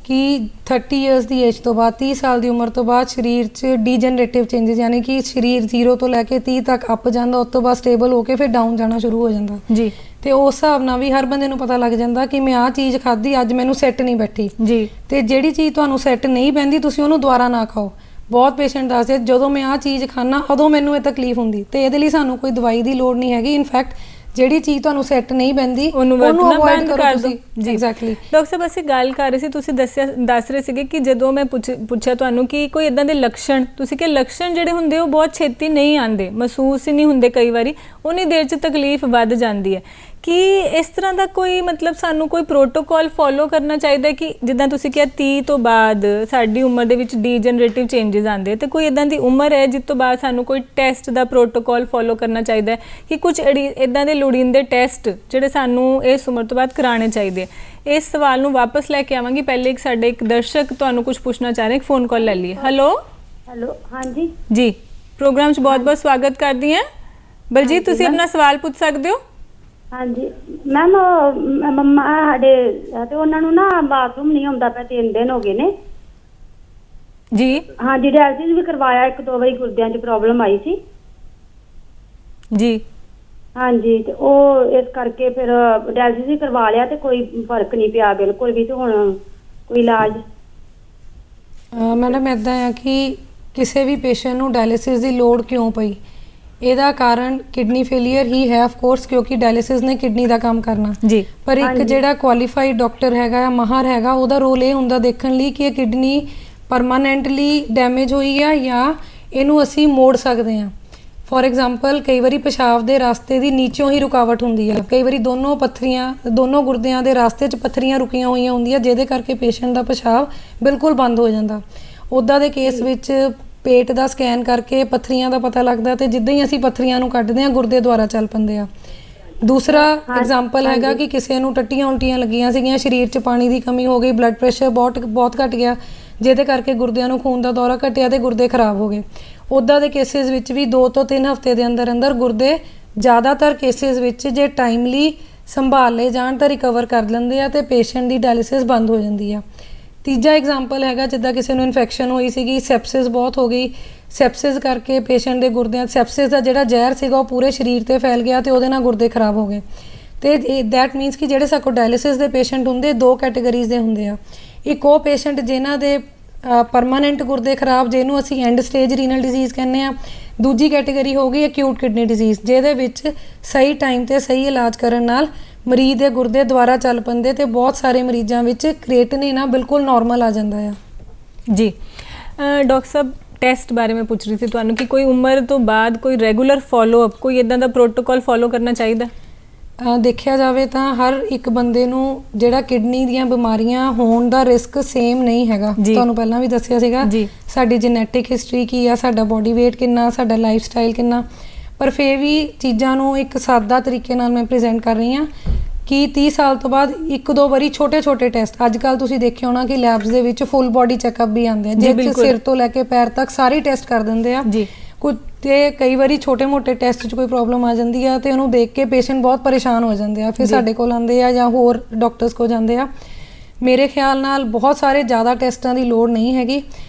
ਕਿ 30 ਇਅਰਸ ਦੀ ਏਜ ਤੋਂ ਬਾਅਦ, 30 ਸਾਲ ਦੀ ਉਮਰ ਤੋਂ ਬਾਅਦ ਸਰੀਰ 'ਚ ਡੀਜਨਰੇਟਿਵ ਚੇਂਜਸ, ਯਾਨੀ ਕਿ ਸਰੀਰ 0 ਤੋਂ ਲੈ ਕੇ 30 ਤੱਕ ਅਪ ਜਾਂਦਾ, ਉਸ ਤੋਂ ਬਾਅਦ ਸਟੇਬਲ ਹੋ ਕੇ ਫਿਰ ਡਾਊਨ ਜਾਣਾ ਸ਼ੁਰੂ ਹੋ ਜਾਂਦਾ। ਜੀ, ਤੇ ਉਸ ਹਿਸਾਬ ਨਾਲ ਵੀ ਹਰ ਬੰਦੇ ਨੂੰ ਪਤਾ ਲੱਗ ਜਾਂਦਾ ਕਿ ਮੈਂ ਆਹ ਚੀਜ਼ ਖਾਧੀ, ਅੱਜ ਮੈਨੂੰ ਸੈੱਟ ਨਹੀਂ ਬੈਠੀ। ਜੀ, ਤੇ ਜਿਹੜੀ ਚੀਜ਼ ਤੁਹਾਨੂੰ ਸੈੱਟ ਨਹੀਂ ਬਹਿੰਦੀ ਤੁਸੀਂ ਉਹਨੂੰ ਦੁਬਾਰਾ ਨਾ ਖਾਓ। ਬਹੁਤ ਪੇਸ਼ੈਂਟ ਦੱਸਦੇ ਜਦੋਂ ਮੈਂ ਆਹ ਚੀਜ਼ ਖਾਣਾ ਉਦੋਂ ਮੈਨੂੰ ਇਹ ਤਕਲੀਫ ਹੁੰਦੀ, ਤੇ ਇਹਦੇ ਲਈ ਸਾਨੂੰ ਕੋਈ ਦਵਾਈ ਦੀ ਲੋੜ ਨਹੀਂ ਹੈਗੀ। ਇਨਫੈਕਟ ਜਿਹੜੀ ਚੀਜ਼ ਤੁਹਾਨੂੰ ਸੈੱਟ ਨਹੀਂ ਬੈਂਦੀ ਉਹਨੂੰ ਅਵੋਇਡ ਕਰ ਦਿਓ। ਜੀ, ਐਗਜ਼ੈਕਟਲੀ। ਡਾਕਟਰ ਸਾਹਿਬ ਅਸੀਂ ਗੱਲ ਕਰ ਰਹੇ ਸੀ, ਤੁਸੀਂ ਦੱਸ ਰਹੇ ਸੀਗੇ ਕਿ ਜਦੋਂ ਮੈਂ ਪੁੱਛਿਆ ਤੁਹਾਨੂੰ ਕਿ ਕੋਈ ਇਦਾਂ ਦੇ ਲੱਛਣ, ਤੁਸੀਂ ਕਿ ਲੱਛਣ ਜਿਹੜੇ ਹੁੰਦੇ ਉਹ ਬਹੁਤ ਛੇਤੀ ਨਹੀਂ ਆਉਂਦੇ, ਮਹਿਸੂਸ ਹੀ ਨਹੀਂ ਹੁੰਦੇ, ਕਈ ਵਾਰੀ ਉਨੀ ਦੇਰ 'ਚ ਤਕਲੀਫ ਵੱਧ ਜਾਂਦੀ ਹੈ। ਕਿ ਇਸ ਤਰ੍ਹਾਂ ਦਾ ਕੋਈ ਮਤਲਬ ਸਾਨੂੰ ਕੋਈ ਪ੍ਰੋਟੋਕੋਲ ਫੋਲੋ ਕਰਨਾ ਚਾਹੀਦਾ ਕਿ ਜਿੱਦਾਂ ਤੁਸੀਂ ਕਿਹਾ 30 ਤੋਂ ਬਾਅਦ ਸਾਡੀ ਉਮਰ ਦੇ ਵਿੱਚ ਡੀਜਨਰੇਟਿਵ ਚੇਂਜਸ ਆਉਂਦੇ, ਤੇ ਕੋਈ ਇੱਦਾਂ ਦੀ ਉਮਰ ਹੈ ਜਿਸ ਤੋਂ ਬਾਅਦ ਸਾਨੂੰ ਕੋਈ ਟੈਸਟ ਦਾ ਪ੍ਰੋਟੋਕੋਲ ਫੋਲੋ ਕਰਨਾ ਚਾਹੀਦਾ ਹੈ ਕਿ ਕੁਝ ਇੱਦਾਂ ਦੇ ਲੋੜੀਂਦੇ ਟੈਸਟ ਜਿਹੜੇ ਸਾਨੂੰ ਇਸ ਉਮਰ ਤੋਂ ਬਾਅਦ ਕਰਾਉਣੇ ਚਾਹੀਦੇ? ਇਸ ਸਵਾਲ ਨੂੰ ਵਾਪਸ ਲੈ ਕੇ ਆਵਾਂਗੀ, ਪਹਿਲੇ ਇੱਕ ਦਰਸ਼ਕ ਤੁਹਾਨੂੰ ਕੁਝ ਪੁੱਛਣਾ ਚਾਹ ਰਹੇ, ਇੱਕ ਫੋਨ ਕਾਲ ਲੈ ਲਈਏ। ਹੈਲੋ ਹਾਂਜੀ ਜੀ, ਪ੍ਰੋਗਰਾਮ 'ਚ ਬਹੁਤ ਬਹੁਤ ਸਵਾਗਤ ਕਰਦੀ ਹਾਂ। ਬਲਜੀਤ ਤੁਸੀਂ ਆਪਣਾ ਸਵਾਲ ਪੁੱਛ ਸਕਦੇ ਹੋ। ਹਾਂਜੀ ਮੈਮ, ਮੰਮਾ ਸਾਡੇ ਤੇ ਉਹਨਾਂ ਨੂੰ ਨਾ ਬਾਥਰੂਮ ਨਹੀਂ ਆਉਂਦਾ ਪਿਆ, 3 ਦਿਨ ਹੋ ਗਏ ਨੇ। ਜੀ ਹਾਂਜੀ, ਡਾਇਲਸਿਸ ਵੀ ਕਰਵਾਇਆ, 1-2 ਵਾਰੀ ਗੁਰਦਿਆਂ 'ਚ ਪ੍ਰੋਬਲਮ ਆਈ ਸੀ। ਜੀ ਹਾਂਜੀ, ਤੇ ਉਹ ਇਸ ਕਰਕੇ ਫਿਰ ਡਾਇਲਸਿਸ ਵੀ ਕਰਵਾ ਲਿਆ ਤੇ ਕੋਈ ਫਰਕ ਨਹੀਂ ਪਿਆ ਬਿਲਕੁਲ ਵੀ। ਤੇ ਹੁਣ ਕੋਈ ਇਲਾਜ? ਮੈਡਮ ਇੱਦਾਂ ਆ ਕਿ ਕਿਸੇ ਵੀ ਪੇਸ਼ੈਂਟ ਨੂੰ ਡਾਇਲਿਸਿਸ ਦੀ ਲੋੜ ਕਿਉਂ ਪਈ, ਇਹਦਾ ਕਾਰਨ ਕਿਡਨੀ ਫੇਲੀਅਰ ਹੀ ਹੈ ਆਫ ਕੋਰਸ, ਕਿਉਂਕਿ ਡਾਇਲਿਸਿਸ ਨੇ ਕਿਡਨੀ ਦਾ ਕੰਮ ਕਰਨਾ। ਜੀ, ਪਰ ਇੱਕ ਜਿਹੜਾ ਕੁਆਲੀਫਾਈਡ ਡਾਕਟਰ ਹੈਗਾ, ਮਾਹਰ ਹੈਗਾ, ਉਹਦਾ ਰੋਲ ਇਹ ਹੁੰਦਾ ਦੇਖਣ ਲਈ ਕਿ ਇਹ ਕਿਡਨੀ ਪਰਮਾਨੈਂਟਲੀ ਡੈਮੇਜ ਹੋਈ ਆ ਜਾਂ ਇਹਨੂੰ ਅਸੀਂ ਮੋੜ ਸਕਦੇ ਹਾਂ। ਫੋਰ ਐਗਜ਼ਾਮਪਲ ਕਈ ਵਾਰੀ ਪਿਸ਼ਾਬ ਦੇ ਰਸਤੇ ਦੀ ਨੀਚੋਂ ਹੀ ਰੁਕਾਵਟ ਹੁੰਦੀ ਹੈ, ਕਈ ਵਾਰੀ ਦੋਨੋਂ ਗੁਰਦਿਆਂ ਦੇ ਰਸਤੇ 'ਚ ਪੱਥਰੀਆਂ ਰੁਕੀਆਂ ਹੋਈਆਂ ਹੁੰਦੀਆਂ, ਜਿਹਦੇ ਕਰਕੇ ਪੇਸ਼ੈਂਟ ਦਾ ਪਿਸ਼ਾਬ ਬਿਲਕੁਲ ਬੰਦ ਹੋ ਜਾਂਦਾ। ਉੱਦਾਂ ਦੇ ਕੇਸ ਵਿੱਚ ਪੇਟ ਦਾ ਸਕੈਨ ਕਰਕੇ ਪੱਥਰੀਆਂ ਦਾ ਪਤਾ ਲੱਗਦਾ, ਤੇ ਜਿੱਦਾਂ ਹੀ ਅਸੀਂ ਪੱਥਰੀਆਂ ਨੂੰ ਕੱਢਦੇ ਹਾਂ ਗੁਰਦੇ ਦੁਆਰਾ ਚੱਲ ਪੈਂਦੇ ਆ। ਦੂਸਰਾ ਐਗਜ਼ਾਮਪਲ ਹੈਗਾ ਕਿ ਕਿਸੇ ਨੂੰ ਟੱਟੀਆਂ ਉਲਟੀਆਂ ਲੱਗੀਆਂ ਸੀਗੀਆਂ, ਸਰੀਰ 'ਚ ਪਾਣੀ ਦੀ ਕਮੀ ਹੋ ਗਈ, ਬਲੱਡ ਪ੍ਰੈਸ਼ਰ ਬਹੁਤ ਘਟ ਗਿਆ, ਜਿਹਦੇ ਕਰਕੇ ਗੁਰਦਿਆਂ ਨੂੰ ਖੂਨ ਦਾ ਦੌਰਾ ਘਟਿਆ ਤੇ ਗੁਰਦੇ ਖਰਾਬ ਹੋ ਗਏ। ਉੱਦਾਂ ਦੇ ਕੇਸਿਸ ਵਿੱਚ ਵੀ 2 ਤੋਂ 3 ਹਫ਼ਤੇ ਦੇ ਅੰਦਰ ਗੁਰਦੇ ਜ਼ਿਆਦਾਤਰ ਕੇਸਿਸ ਵਿੱਚ ਜੇ ਟਾਈਮਲੀ ਸੰਭਾਲ ਲਏ ਜਾਣ ਤਾਂ ਰਿਕਵਰ ਕਰ ਲੈਂਦੇ ਆ ਤੇ ਪੇਸ਼ੈਂਟ ਦੀ ਡਾਇਲਿਸਿਸ ਬੰਦ ਹੋ ਜਾਂਦੀ ਆ। ਤੀਜਾ ਐਗਜ਼ਾਮਪਲ ਹੈਗਾ ਜਿੱਦਾਂ ਕਿਸੇ ਨੂੰ ਇਨਫੈਕਸ਼ਨ ਹੋਈ ਸੀਗੀ, ਸੈਪਸਿਸ ਬਹੁਤ ਹੋ ਗਈ, ਸੈਪਸਿਸ ਕਰਕੇ ਪੇਸ਼ੈਂਟ ਦੇ ਗੁਰਦਿਆਂ, ਸੈਪਸਿਸ ਦਾ ਜਿਹੜਾ ਜ਼ਹਿਰ ਸੀਗਾ ਉਹ ਪੂਰੇ ਸਰੀਰ 'ਤੇ ਫੈਲ ਗਿਆ ਤੇ ਉਹਦੇ ਨਾਲ ਗੁਰਦੇ ਖਰਾਬ ਹੋ ਗਏ। ਤੇ ਦੈਟ ਮੀਨਸ ਕਿ ਜਿਹੜੇ ਸਾਡੇ ਕੋਲ ਡਾਇਲਿਸਿਸ ਦੇ ਪੇਸ਼ੈਂਟ ਹੁੰਦੇ 2 ਕੈਟਾਗਰੀਜ਼ ਦੇ ਹੁੰਦੇ ਆ। ਇੱਕ ਉਹ ਪੇਸ਼ੈਂਟ ਜਿਨ੍ਹਾਂ ਦੇ ਪਰਮਾਨੈਂਟ ਗੁਰਦੇ ਖਰਾਬ, ਜਿਹਨੂੰ ਅਸੀਂ ਐਂਡ ਸਟੇਜ ਰੀਨਲ ਡਿਜ਼ੀਜ਼ ਕਹਿੰਦੇ ਆ। ਦੂਜੀ ਕੈਟਾਗਰੀ ਹੋ ਗਈ ਅਕਿਊਟ ਕਿਡਨੀ ਡਿਜ਼ੀਜ਼, ਜਿਹਦੇ ਵਿੱਚ ਸਹੀ ਟਾਈਮ 'ਤੇ ਸਹੀ ਇਲਾਜ ਕਰਨ ਨਾਲ ਮਰੀਜ਼ ਦੇ ਗੁਰਦੇ ਦੁਬਾਰਾ ਚੱਲ ਪੈਂਦੇ ਤੇ ਬਹੁਤ ਸਾਰੇ ਮਰੀਜ਼ਾਂ ਵਿੱਚ ਕ੍ਰੀਏਟਿਨਿਨ ਬਿਲਕੁਲ ਨਾਰਮਲ ਆ ਜਾਂਦਾ ਆ। ਜੀ ਡਾਕਟਰ ਸਾਹਿਬ, ਟੈਸਟ ਬਾਰੇ ਮੈਂ ਪੁੱਛ ਰਹੀ ਸੀ ਤੁਹਾਨੂੰ ਕਿ ਕੋਈ ਉਮਰ ਤੋਂ ਬਾਅਦ ਕੋਈ ਰੈਗੂਲਰ ਫੋਲੋਅਪ, ਕੋਈ ਇਦਾਂ ਦਾ ਪ੍ਰੋਟੋਕਾਲ ਫੋਲੋ ਕਰਨਾ ਚਾਹੀਦਾ? ਦੇਖਿਆ ਜਾਵੇ ਤਾਂ ਹਰ ਇੱਕ ਬੰਦੇ ਨੂੰ ਜਿਹੜਾ ਕਿਡਨੀ ਦੀਆਂ ਬਿਮਾਰੀਆਂ ਹੋਣ ਦਾ ਰਿਸਕ ਸੇਮ ਨਹੀਂ ਹੈਗਾ। ਤੁਹਾਨੂੰ ਪਹਿਲਾਂ ਵੀ ਦੱਸਿਆ ਸੀਗਾ ਸਾਡੀ ਜੈਨੇਟਿਕ ਹਿਸਟਰੀ ਕੀ ਆ, ਸਾਡਾ ਬੋਡੀ weight ਕਿੰਨਾ, ਸਾਡਾ ਲਾਈਫ ਸਟਾਈਲ ਕਿੰਨਾ, ਪਰ ਫਿਰ ਵੀ ਚੀਜ਼ਾਂ ਨੂੰ ਇੱਕ ਸਾਦਾ ਤਰੀਕੇ ਨਾਲ ਮੈਂ ਪ੍ਰੈਜ਼ੈਂਟ ਕਰ ਰਹੀ ਹਾਂ ਕਿ 30 ਸਾਲ ਤੋਂ ਬਾਅਦ 1-2 ਵਾਰੀ ਛੋਟੇ ਛੋਟੇ ਟੈਸਟ, ਅੱਜ ਕੱਲ੍ਹ ਤੁਸੀਂ ਦੇਖਿਆ ਹੋਣਾ ਕਿ ਲੈਬਸ ਦੇ ਵਿੱਚ ਫੁੱਲ ਬੋਡੀ ਚੈੱਕਅਪ ਵੀ ਆਉਂਦੇ ਆ ਜਿਹਦੇ ਸਿਰ ਤੋਂ ਲੈ ਕੇ ਪੈਰ ਤੱਕ ਸਾਰੇ ਟੈਸਟ ਕਰ ਦਿੰਦੇ ਆ। ਕੁਝ ਤੇ ਕਈ ਵਾਰੀ ਛੋਟੇ ਮੋਟੇ ਟੈਸਟ 'ਚ ਕੋਈ ਪ੍ਰੋਬਲਮ ਆ ਜਾਂਦੀ ਆ ਤੇ ਉਹਨੂੰ ਦੇਖ ਕੇ ਪੇਸ਼ੈਂਟ ਬਹੁਤ ਪਰੇਸ਼ਾਨ ਹੋ ਜਾਂਦੇ ਆ, ਫਿਰ ਸਾਡੇ ਕੋਲ ਆਉਂਦੇ ਆ ਜਾਂ ਹੋਰ ਡਾਕਟਰਸ ਕੋਲ ਜਾਂਦੇ ਆ। ਮੇਰੇ ਖਿਆਲ ਨਾਲ ਬਹੁਤ ਸਾਰੇ ਜ਼ਿਆਦਾ ਟੈਸਟਾਂ ਦੀ ਲੋੜ ਨਹੀਂ ਹੈਗੀ।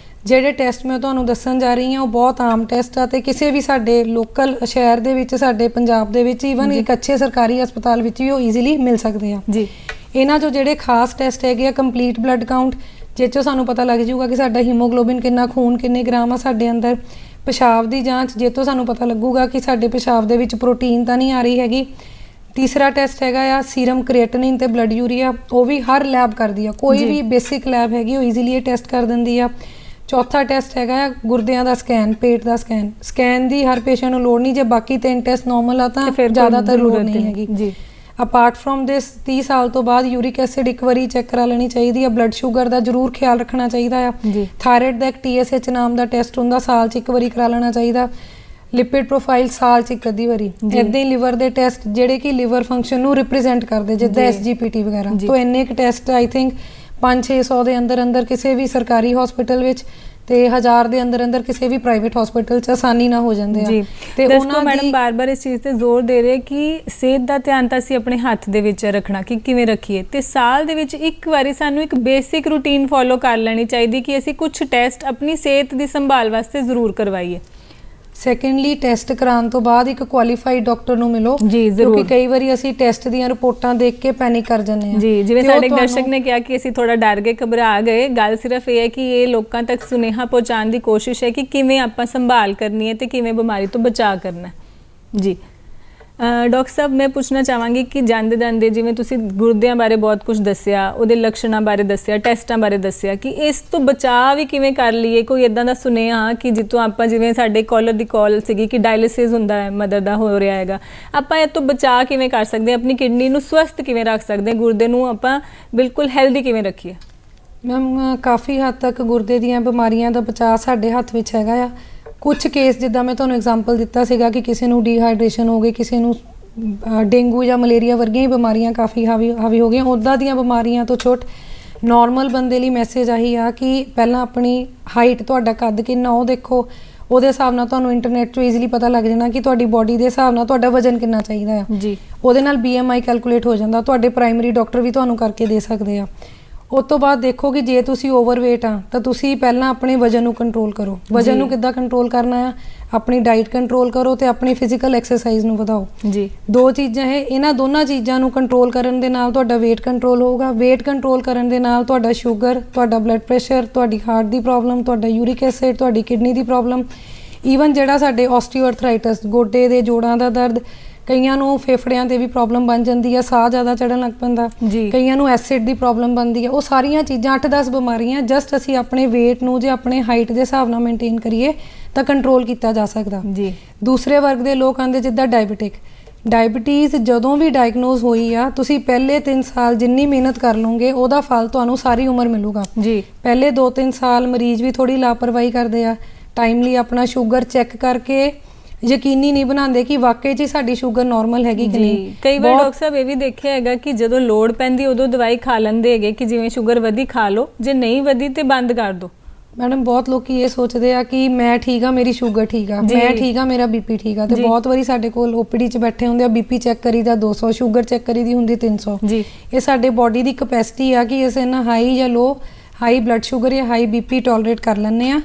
ਜਿਹੜੇ ਟੈਸਟ ਮੈਂ ਤੁਹਾਨੂੰ ਦੱਸਣ ਜਾ ਰਹੀ ਹਾਂ ਉਹ ਬਹੁਤ ਆਮ ਟੈਸਟ ਆ ਤੇ ਕਿਸੇ ਵੀ ਸਾਡੇ ਲੋਕਲ ਸ਼ਹਿਰ ਦੇ ਵਿੱਚ, ਸਾਡੇ ਪੰਜਾਬ ਦੇ ਵਿੱਚ, ਈਵਨ ਇੱਕ ਅੱਛੇ ਸਰਕਾਰੀ ਹਸਪਤਾਲ ਵਿੱਚ ਵੀ ਉਹ ਈਜ਼ੀਲੀ ਮਿਲ ਸਕਦੇ ਆ। ਇਹਨਾਂ 'ਚੋਂ ਜਿਹੜੇ ਖਾਸ ਟੈਸਟ ਹੈਗੇ ਆ, ਕੰਪਲੀਟ ਬਲੱਡ ਕਾਊਂਟ, ਜਿਸ 'ਚੋਂ ਸਾਨੂੰ ਪਤਾ ਲੱਗ ਜਾਊਗਾ ਕਿ ਸਾਡਾ ਹੀਮੋਗਲੋਬਿਨ ਕਿੰਨਾ, ਖੂਨ ਕਿੰਨੇ ਗ੍ਰਾਮ ਆ ਸਾਡੇ ਅੰਦਰ। ਪਿਸ਼ਾਬ ਦੀ ਜਾਂਚ, ਜਿਸ ਤੋਂ ਸਾਨੂੰ ਪਤਾ ਲੱਗੂਗਾ ਕਿ ਸਾਡੇ ਪਿਸ਼ਾਬ ਦੇ ਵਿੱਚ ਪ੍ਰੋਟੀਨ ਤਾਂ ਨਹੀਂ ਆ ਰਹੀ ਹੈਗੀ। ਤੀਸਰਾ ਟੈਸਟ ਹੈਗਾ ਆ ਸੀਰਮ ਕ੍ਰੀਏਟਿਨਿਨ ਤੇ ਬਲੱਡ ਯੂਰੀਆ, ਉਹ ਵੀ ਹਰ ਲੈਬ ਕਰਦੀ ਆ, ਕੋਈ ਵੀ ਬੇਸਿਕ ਲੈਬ ਹੈਗੀ ਉਹ ਈਜ਼ੀਲੀ ਇਹ ਟੈਸਟ ਕਰ ਦਿੰਦੀ ਆ। ਚੌਥਾ ਟੈਸਟ ਹੈਗਾ ਆ ਗੁਰਦਿਆਂ ਦਾ ਸਕੈਨ, ਪੇਟ ਦਾ ਸਕੈਨ। ਸਕੈਨ ਦੀ ਹਰ ਪੇਸ਼ੈਂਟ ਨੂੰ ਲੋੜ ਨਹੀਂ, ਜੇ ਬਾਕੀ 3 ਟੈਸਟ ਨੋਰਮਲ ਆ ਤਾਂ ਜ਼ਿਆਦਾਤਰ ਲੋੜ ਨਹੀਂ ਹੈਗੀ। ਅਪਾਰਟ ਫਰੋਮ ਦਿਸ 30 ਸਾਲ ਤੋਂ ਬਾਅਦ ਯੂਰਿਕ ਐਸਿਡ ਇੱਕ ਵਾਰੀ ਚੈੱਕ ਕਰਾ ਲੈਣੀ ਚਾਹੀਦੀ ਆ। ਬਲੱਡ ਸ਼ੂਗਰ ਦਾ ਜ਼ਰੂਰ ਖਿਆਲ ਰੱਖਣਾ ਚਾਹੀਦਾ ਆ। ਥਾਇਰਾਇਡ ਦਾ ਇੱਕ TSH ਨਾਮ ਦਾ ਟੈਸਟ ਹੁੰਦਾ, ਸਾਲ 'ਚ ਇੱਕ ਵਾਰੀ ਕਰਾ ਲੈਣਾ ਚਾਹੀਦਾ। ਲਿਪਿਡ ਪ੍ਰੋਫਾਈਲ ਸਾਲ 'ਚ ਇੱਕ ਅੱਧੀ ਵਾਰੀ। ਇੱਦਾਂ ਹੀ ਲਿਵਰ ਦੇ ਟੈਸਟ ਜਿਹੜੇ ਕਿ ਲਿਵਰ ਫੰਕਸ਼ਨ ਨੂੰ ਰਿਪਰੈਜ਼ੈਂਟ ਕਰਦੇ, ਜਿੱਦਾਂ SGPT ਵਗੈਰਾ। ਤੋਂ ਇੰਨੇ ਕੁ ਟੈਸਟ ਆਈ ਥਿੰਕ 500-600 ਦੇ ਅੰਦਰ ਕਿਸੇ ਵੀ ਸਰਕਾਰੀ ਹਸਪੀਟਲ ਵਿੱਚ ਤੇ 1000 ਦੇ ਅੰਦਰ ਕਿਸੇ ਵੀ ਪ੍ਰਾਈਵੇਟ ਹਸਪੀਟਲ 'ਚ ਆਸਾਨੀ ਨਾਲ ਹੋ ਜਾਂਦੇ ਆ। ਤੇ ਉਹਨਾਂ ਮੈਡਮ ਬਾਰ-ਬਾਰ ਇਸ ਚੀਜ਼ ਤੇ ਜ਼ੋਰ ਦੇ ਰਹੇ ਕਿ ਸਿਹਤ ਦਾ ਧਿਆਨ ਤਾਂ ਅਸੀਂ ਆਪਣੇ ਹੱਥ ਦੇ ਵਿੱਚ ਰੱਖਣਾ ਕਿ ਕਿਵੇਂ ਰੱਖੀਏ, ਤੇ ਸਾਲ ਦੇ ਵਿੱਚ ਇੱਕ ਵਾਰੀ ਸਾਨੂੰ ਇੱਕ ਬੇਸਿਕ ਰੂਟੀਨ ਫੋਲੋ ਕਰ ਲੈਣੀ ਚਾਹੀਦੀ ਕਿ ਅਸੀਂ ਕੁਝ ਟੈਸਟ ਆਪਣੀ ਸਿਹਤ ਦੀ ਸੰਭਾਲ ਵਾਸਤੇ ਜ਼ਰੂਰ ਕਰਵਾਈਏ। ਸੈਕੰਡਲੀ, ਟੈਸਟ ਕਰਾਉਣ ਤੋਂ ਬਾਅਦ ਇੱਕ ਕੁਆਲੀਫਾਈਡ ਡਾਕਟਰ ਨੂੰ ਮਿਲੋ, ਕਿਉਂਕਿ ਕਈ ਵਾਰੀ ਅਸੀਂ ਟੈਸਟ ਦੀਆਂ ਰਿਪੋਰਟਾਂ ਦੇਖ ਕੇ ਪੈਨਿਕ ਕਰ ਜਾਂਦੇ ਹਾਂ। ਜਿਵੇਂ ਸਾਡੇ ਦਰਸ਼ਕ ਨੇ ਕਿਹਾ ਕਿ ਅਸੀਂ ਥੋੜਾ ਡਰ ਗਏ, ਘਬਰਾ ਗਏ, ਗੱਲ ਸਿਰਫ ਇਹ ਹੈ ਕਿ ਇਹ ਲੋਕਾਂ ਤੱਕ ਸੁਨੇਹਾ ਪਹੁੰਚਾਉਣ ਦੀ ਕੋਸ਼ਿਸ਼ ਹੈ ਕਿ ਕਿਵੇਂ ਆਪਾਂ ਸੰਭਾਲ ਕਰਨੀ ਹੈ ਤੇ ਕਿਵੇਂ ਬਿਮਾਰੀ ਤੋਂ ਬਚਾਅ ਕਰਨਾ ਹੈ। ਜੀ ਡਾਕਟਰ ਸਾਹਿਬ, ਮੈਂ ਪੁੱਛਣਾ ਚਾਹਾਂਗੀ ਕਿ ਜਾਂਦੇ ਜਿਵੇਂ ਤੁਸੀਂ ਗੁਰਦਿਆਂ ਬਾਰੇ ਬਹੁਤ ਕੁਝ ਦੱਸਿਆ, ਉਹਦੇ ਲੱਛਣਾਂ ਬਾਰੇ ਦੱਸਿਆ, ਟੈਸਟਾਂ ਬਾਰੇ ਦੱਸਿਆ, ਕਿ ਇਸ ਤੋਂ ਬਚਾਅ ਵੀ ਕਿਵੇਂ ਕਰ ਲਈਏ? ਕੋਈ ਇੱਦਾਂ ਦਾ ਸੁਨੇਹਾ ਕਿ ਜਿੱਥੋਂ ਆਪਾਂ, ਜਿਵੇਂ ਸਾਡੇ ਕਾਲਰ ਦੀ ਕਾਲ ਸੀਗੀ ਕਿ ਡਾਇਲਿਸਿਸ ਹੁੰਦਾ ਹੈ, ਮਦਰ ਦਾ ਹੋ ਰਿਹਾ ਹੈਗਾ, ਆਪਾਂ ਇਹ ਤੋਂ ਬਚਾਅ ਕਿਵੇਂ ਕਰ ਸਕਦੇ ਹਾਂ? ਆਪਣੀ ਕਿਡਨੀ ਨੂੰ ਸਵਸਥ ਕਿਵੇਂ ਰੱਖ ਸਕਦੇ ਹਾਂ? ਗੁਰਦੇ ਨੂੰ ਆਪਾਂ ਬਿਲਕੁਲ ਹੈਲਦੀ ਕਿਵੇਂ ਰੱਖੀਏ? ਮੈਮ, ਕਾਫੀ ਹੱਦ ਤੱਕ ਗੁਰਦੇ ਦੀਆਂ ਬਿਮਾਰੀਆਂ ਦਾ ਬਚਾਅ ਸਾਡੇ ਹੱਥ ਵਿੱਚ ਹੈਗਾ ਆ। ਕੁਝ ਕੇਸ ਜਿੱਦਾਂ ਮੈਂ ਤੁਹਾਨੂੰ ਐਗਜ਼ਾਮਪਲ ਦਿੱਤਾ ਸੀਗਾ ਕਿ ਕਿਸੇ ਨੂੰ ਡੀਹਾਈਡਰੇਸ਼ਨ ਹੋ ਗਈ, ਕਿਸੇ ਨੂੰ ਡੇਂਗੂ ਜਾਂ ਮਲੇਰੀਆ ਵਰਗੀਆਂ ਹੀ ਬਿਮਾਰੀਆਂ ਕਾਫੀ ਹਾਵੀ ਹੋ ਗਈਆਂ, ਉੱਦਾਂ ਦੀਆਂ ਬਿਮਾਰੀਆਂ ਤੋਂ ਛੁੱਟ ਨੋਰਮਲ ਬੰਦੇ ਲਈ ਮੈਸੇਜ ਆਹੀ ਆ ਕਿ ਪਹਿਲਾਂ ਆਪਣੀ ਹਾਈਟ, ਤੁਹਾਡਾ ਕੱਦ ਕਿੰਨਾ ਉਹ ਦੇਖੋ। ਉਹਦੇ ਹਿਸਾਬ ਨਾਲ ਤੁਹਾਨੂੰ ਇੰਟਰਨੈਟ 'ਚੋਂ ਈਜ਼ੀਲੀ ਪਤਾ ਲੱਗ ਜਾਣਾ ਕਿ ਤੁਹਾਡੀ ਬੋਡੀ ਦੇ ਹਿਸਾਬ ਨਾਲ ਤੁਹਾਡਾ ਵਜ਼ਨ ਕਿੰਨਾ ਚਾਹੀਦਾ ਆ। ਉਹਦੇ ਨਾਲ BMI ਕੈਲਕੂਲੇਟ ਹੋ ਜਾਂਦਾ, ਤੁਹਾਡੇ ਪ੍ਰਾਇਮਰੀ ਡਾਕਟਰ ਵੀ ਤੁਹਾਨੂੰ ਕਰਕੇ ਦੇ ਸਕਦੇ ਆ। ਉਸ ਤੋਂ ਬਾਅਦ ਦੇਖੋ ਕਿ ਜੇ ਤੁਸੀਂ ਓਵਰਵੇਟ ਆ ਤਾਂ ਤੁਸੀਂ ਪਹਿਲਾਂ ਆਪਣੇ ਵਜ਼ਨ ਨੂੰ ਕੰਟਰੋਲ ਕਰੋ। ਵਜ਼ਨ ਨੂੰ ਕਿੱਦਾਂ ਕੰਟਰੋਲ ਕਰਨਾ ਆ? ਆਪਣੀ ਡਾਈਟ ਕੰਟਰੋਲ ਕਰੋ ਤੇ ਆਪਣੀ ਫਿਜ਼ੀਕਲ ਐਕਸਰਸਾਈਜ਼ ਨੂੰ ਵਧਾਓ। 2 ਚੀਜ਼ਾਂ ਹੈ, ਇਹਨਾਂ ਦੋਨਾਂ ਚੀਜ਼ਾਂ ਨੂੰ ਕੰਟਰੋਲ ਕਰਨ ਦੇ ਨਾਲ ਤੁਹਾਡਾ weight ਕੰਟਰੋਲ ਹੋਊਗਾ। weight ਕੰਟਰੋਲ ਕਰਨ ਦੇ ਨਾਲ ਤੁਹਾਡਾ ਸ਼ੂਗਰ, ਤੁਹਾਡਾ ਬਲੱਡ ਪ੍ਰੈਸ਼ਰ, ਤੁਹਾਡੀ ਹਾਰਟ ਦੀ ਪ੍ਰੋਬਲਮ, ਤੁਹਾਡਾ ਯੂਰਿਕ ਐਸਿਡ, ਤੁਹਾਡੀ ਕਿਡਨੀ ਦੀ ਪ੍ਰੋਬਲਮ, ਈਵਨ ਜਿਹੜਾ ਸਾਡੇ ਆਸਟੀਓਆਰਥਰਾਈਟਿਸ, ਗੋਡੇ ਦੇ ਜੋੜਾਂ ਦਾ ਦਰਦ, ਕਈਆਂ ਨੂੰ ਫੇਫੜਿਆਂ ਤੇ ਵੀ ਪ੍ਰੋਬਲਮ ਬਣ ਜਾਂਦੀ ਆ, ਸਾਹ ਜ਼ਿਆਦਾ ਚੜ੍ਹਨ ਲੱਗ ਪੈਂਦਾ, ਕਈਆਂ ਨੂੰ ਐਸਿਡ ਦੀ ਪ੍ਰੋਬਲਮ ਬਣਦੀ ਆ। ਉਹ ਸਾਰੀਆਂ ਚੀਜ਼ਾਂ 8-10 ਬਿਮਾਰੀਆਂ ਜਸਟ ਅਸੀਂ ਆਪਣੇ weight ਨੂੰ ਜੇ ਆਪਣੇ ਹਾਈਟ ਦੇ ਹਿਸਾਬ ਨਾਲ ਮੇਨਟੇਨ ਕਰੀਏ ਤਾਂ ਕੰਟਰੋਲ ਕੀਤਾ ਜਾ ਸਕਦਾ। ਦੂਸਰੇ ਵਰਗ ਦੇ ਲੋਕ ਆਉਂਦੇ ਜਿੱਦਾਂ ਡਾਇਬਟੀਜ਼ ਜਦੋਂ ਵੀ ਡਾਇਗਨੋਜ਼ ਹੋਈ ਆ, ਤੁਸੀਂ ਪਹਿਲੇ 3 ਸਾਲ ਜਿੰਨੀ ਮਿਹਨਤ ਕਰ ਲਓਗੇ ਉਹਦਾ ਫਲ ਤੁਹਾਨੂੰ ਸਾਰੀ ਉਮਰ ਮਿਲੂਗਾ। ਪਹਿਲੇ 2-3 ਸਾਲ ਮਰੀਜ਼ ਵੀ ਥੋੜੀ ਲਾਪਰਵਾਹੀ ਕਰਦੇ ਆ, ਟਾਈਮਲੀ ਆਪਣਾ ਸ਼ੂਗਰ ਚੈੱਕ ਕਰਕੇ ਯਕੀਨੀ ਨਹੀਂ ਬਣਾਉਂਦੇ ਕਿ ਵਾਕਈ 'ਚ ਸਾਡੀ ਸ਼ੂਗਰ ਨਾਰਮਲ ਹੈਗੀ ਕਿ ਨਹੀਂ। ਕਈ ਵਾਰ ਡਾਕਟਰ ਸਾਹਿਬ ਇਹ ਵੀ ਦੇਖਿਆ ਹੈਗਾ ਕਿ ਜਦੋਂ ਲੋੜ ਪੈਂਦੀ ਉਦੋਂ ਦਵਾਈ ਖਾ ਲੈਂਦੇ ਹੈਗੇ ਕਿ ਜਿਵੇਂ ਸ਼ੂਗਰ ਵਧੀ ਖਾ ਲਓ, ਜੇ ਨਹੀਂ ਵਧੀ ਤੇ ਬੰਦ ਕਰ ਦਿਓ। ਮੈਡਮ, ਬਹੁਤ ਲੋਕੀ ਇਹ ਸੋਚਦੇ ਆ ਕਿ ਮੈਂ ਠੀਕ ਆ, ਮੇਰੀ ਸ਼ੂਗਰ ਠੀਕ ਆ, ਮੈਂ ਠੀਕ ਆ, ਮੇਰਾ BP ਠੀਕ ਆ, ਤੇ ਬਹੁਤ ਵਾਰੀ ਸਾਡੇ ਕੋਲ OPD 'ਚ ਬੈਠੇ ਹੁੰਦੇ ਆ, BP ਚੈੱਕ ਕਰੀਦਾ 200, ਸ਼ੂਗਰ ਚੈੱਕ ਕਰੀਦੀ ਹੁੰਦੀ 300। ਇਹ ਸਾਡੇ ਬੋਡੀ ਦੀ ਕਪੈਸਿਟੀ ਆ ਕਿ ਅਸੀਂ ਇਹਨਾਂ ਹਾਈ ਜਾਂ ਲੋ, ਹਾਈ ਬਲੱਡ ਸ਼ੂਗਰ ਜਾਂ ਹਾਈ BP ਟੋਲਰੇਟ ਕਰ ਲੈਂਦੇ ਆ।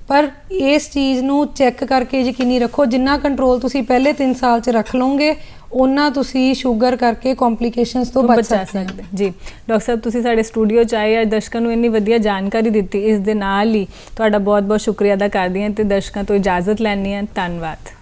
ਪਰ ਇਸ ਚੀਜ਼ ਨੂੰ ਚੈੱਕ ਕਰਕੇ ਯਕੀਨੀ ਰੱਖੋ, ਜਿੰਨਾ ਕੰਟਰੋਲ ਤੁਸੀਂ ਪਹਿਲੇ 3 ਸਾਲ 'ਚ ਰੱਖ ਲਓਗੇ ਉਹਨਾਂ ਤੁਸੀਂ ਸ਼ੂਗਰ ਕਰਕੇ ਕੰਪਲਿਕੇਸ਼ਨਸ ਤੋਂ ਬਚ ਸਕਦੇ। ਜੀ ਡਾਕਟਰ ਸਾਹਿਬ, ਤੁਸੀਂ ਸਾਡੇ ਸਟੂਡੀਓ 'ਚ ਆਏ, ਦਰਸ਼ਕਾਂ ਨੂੰ ਇੰਨੀ ਵਧੀਆ ਜਾਣਕਾਰੀ ਦਿੱਤੀ, ਇਸ ਦੇ ਨਾਲ ਹੀ ਤੁਹਾਡਾ ਬਹੁਤ ਬਹੁਤ ਸ਼ੁਕਰੀਆ ਅਦਾ ਕਰਦੀ ਹਾਂ ਤੇ ਦਰਸ਼ਕਾਂ ਤੋਂ ਇਜਾਜ਼ਤ ਲੈਂਦੀ ਹਾਂ। ਧੰਨਵਾਦ।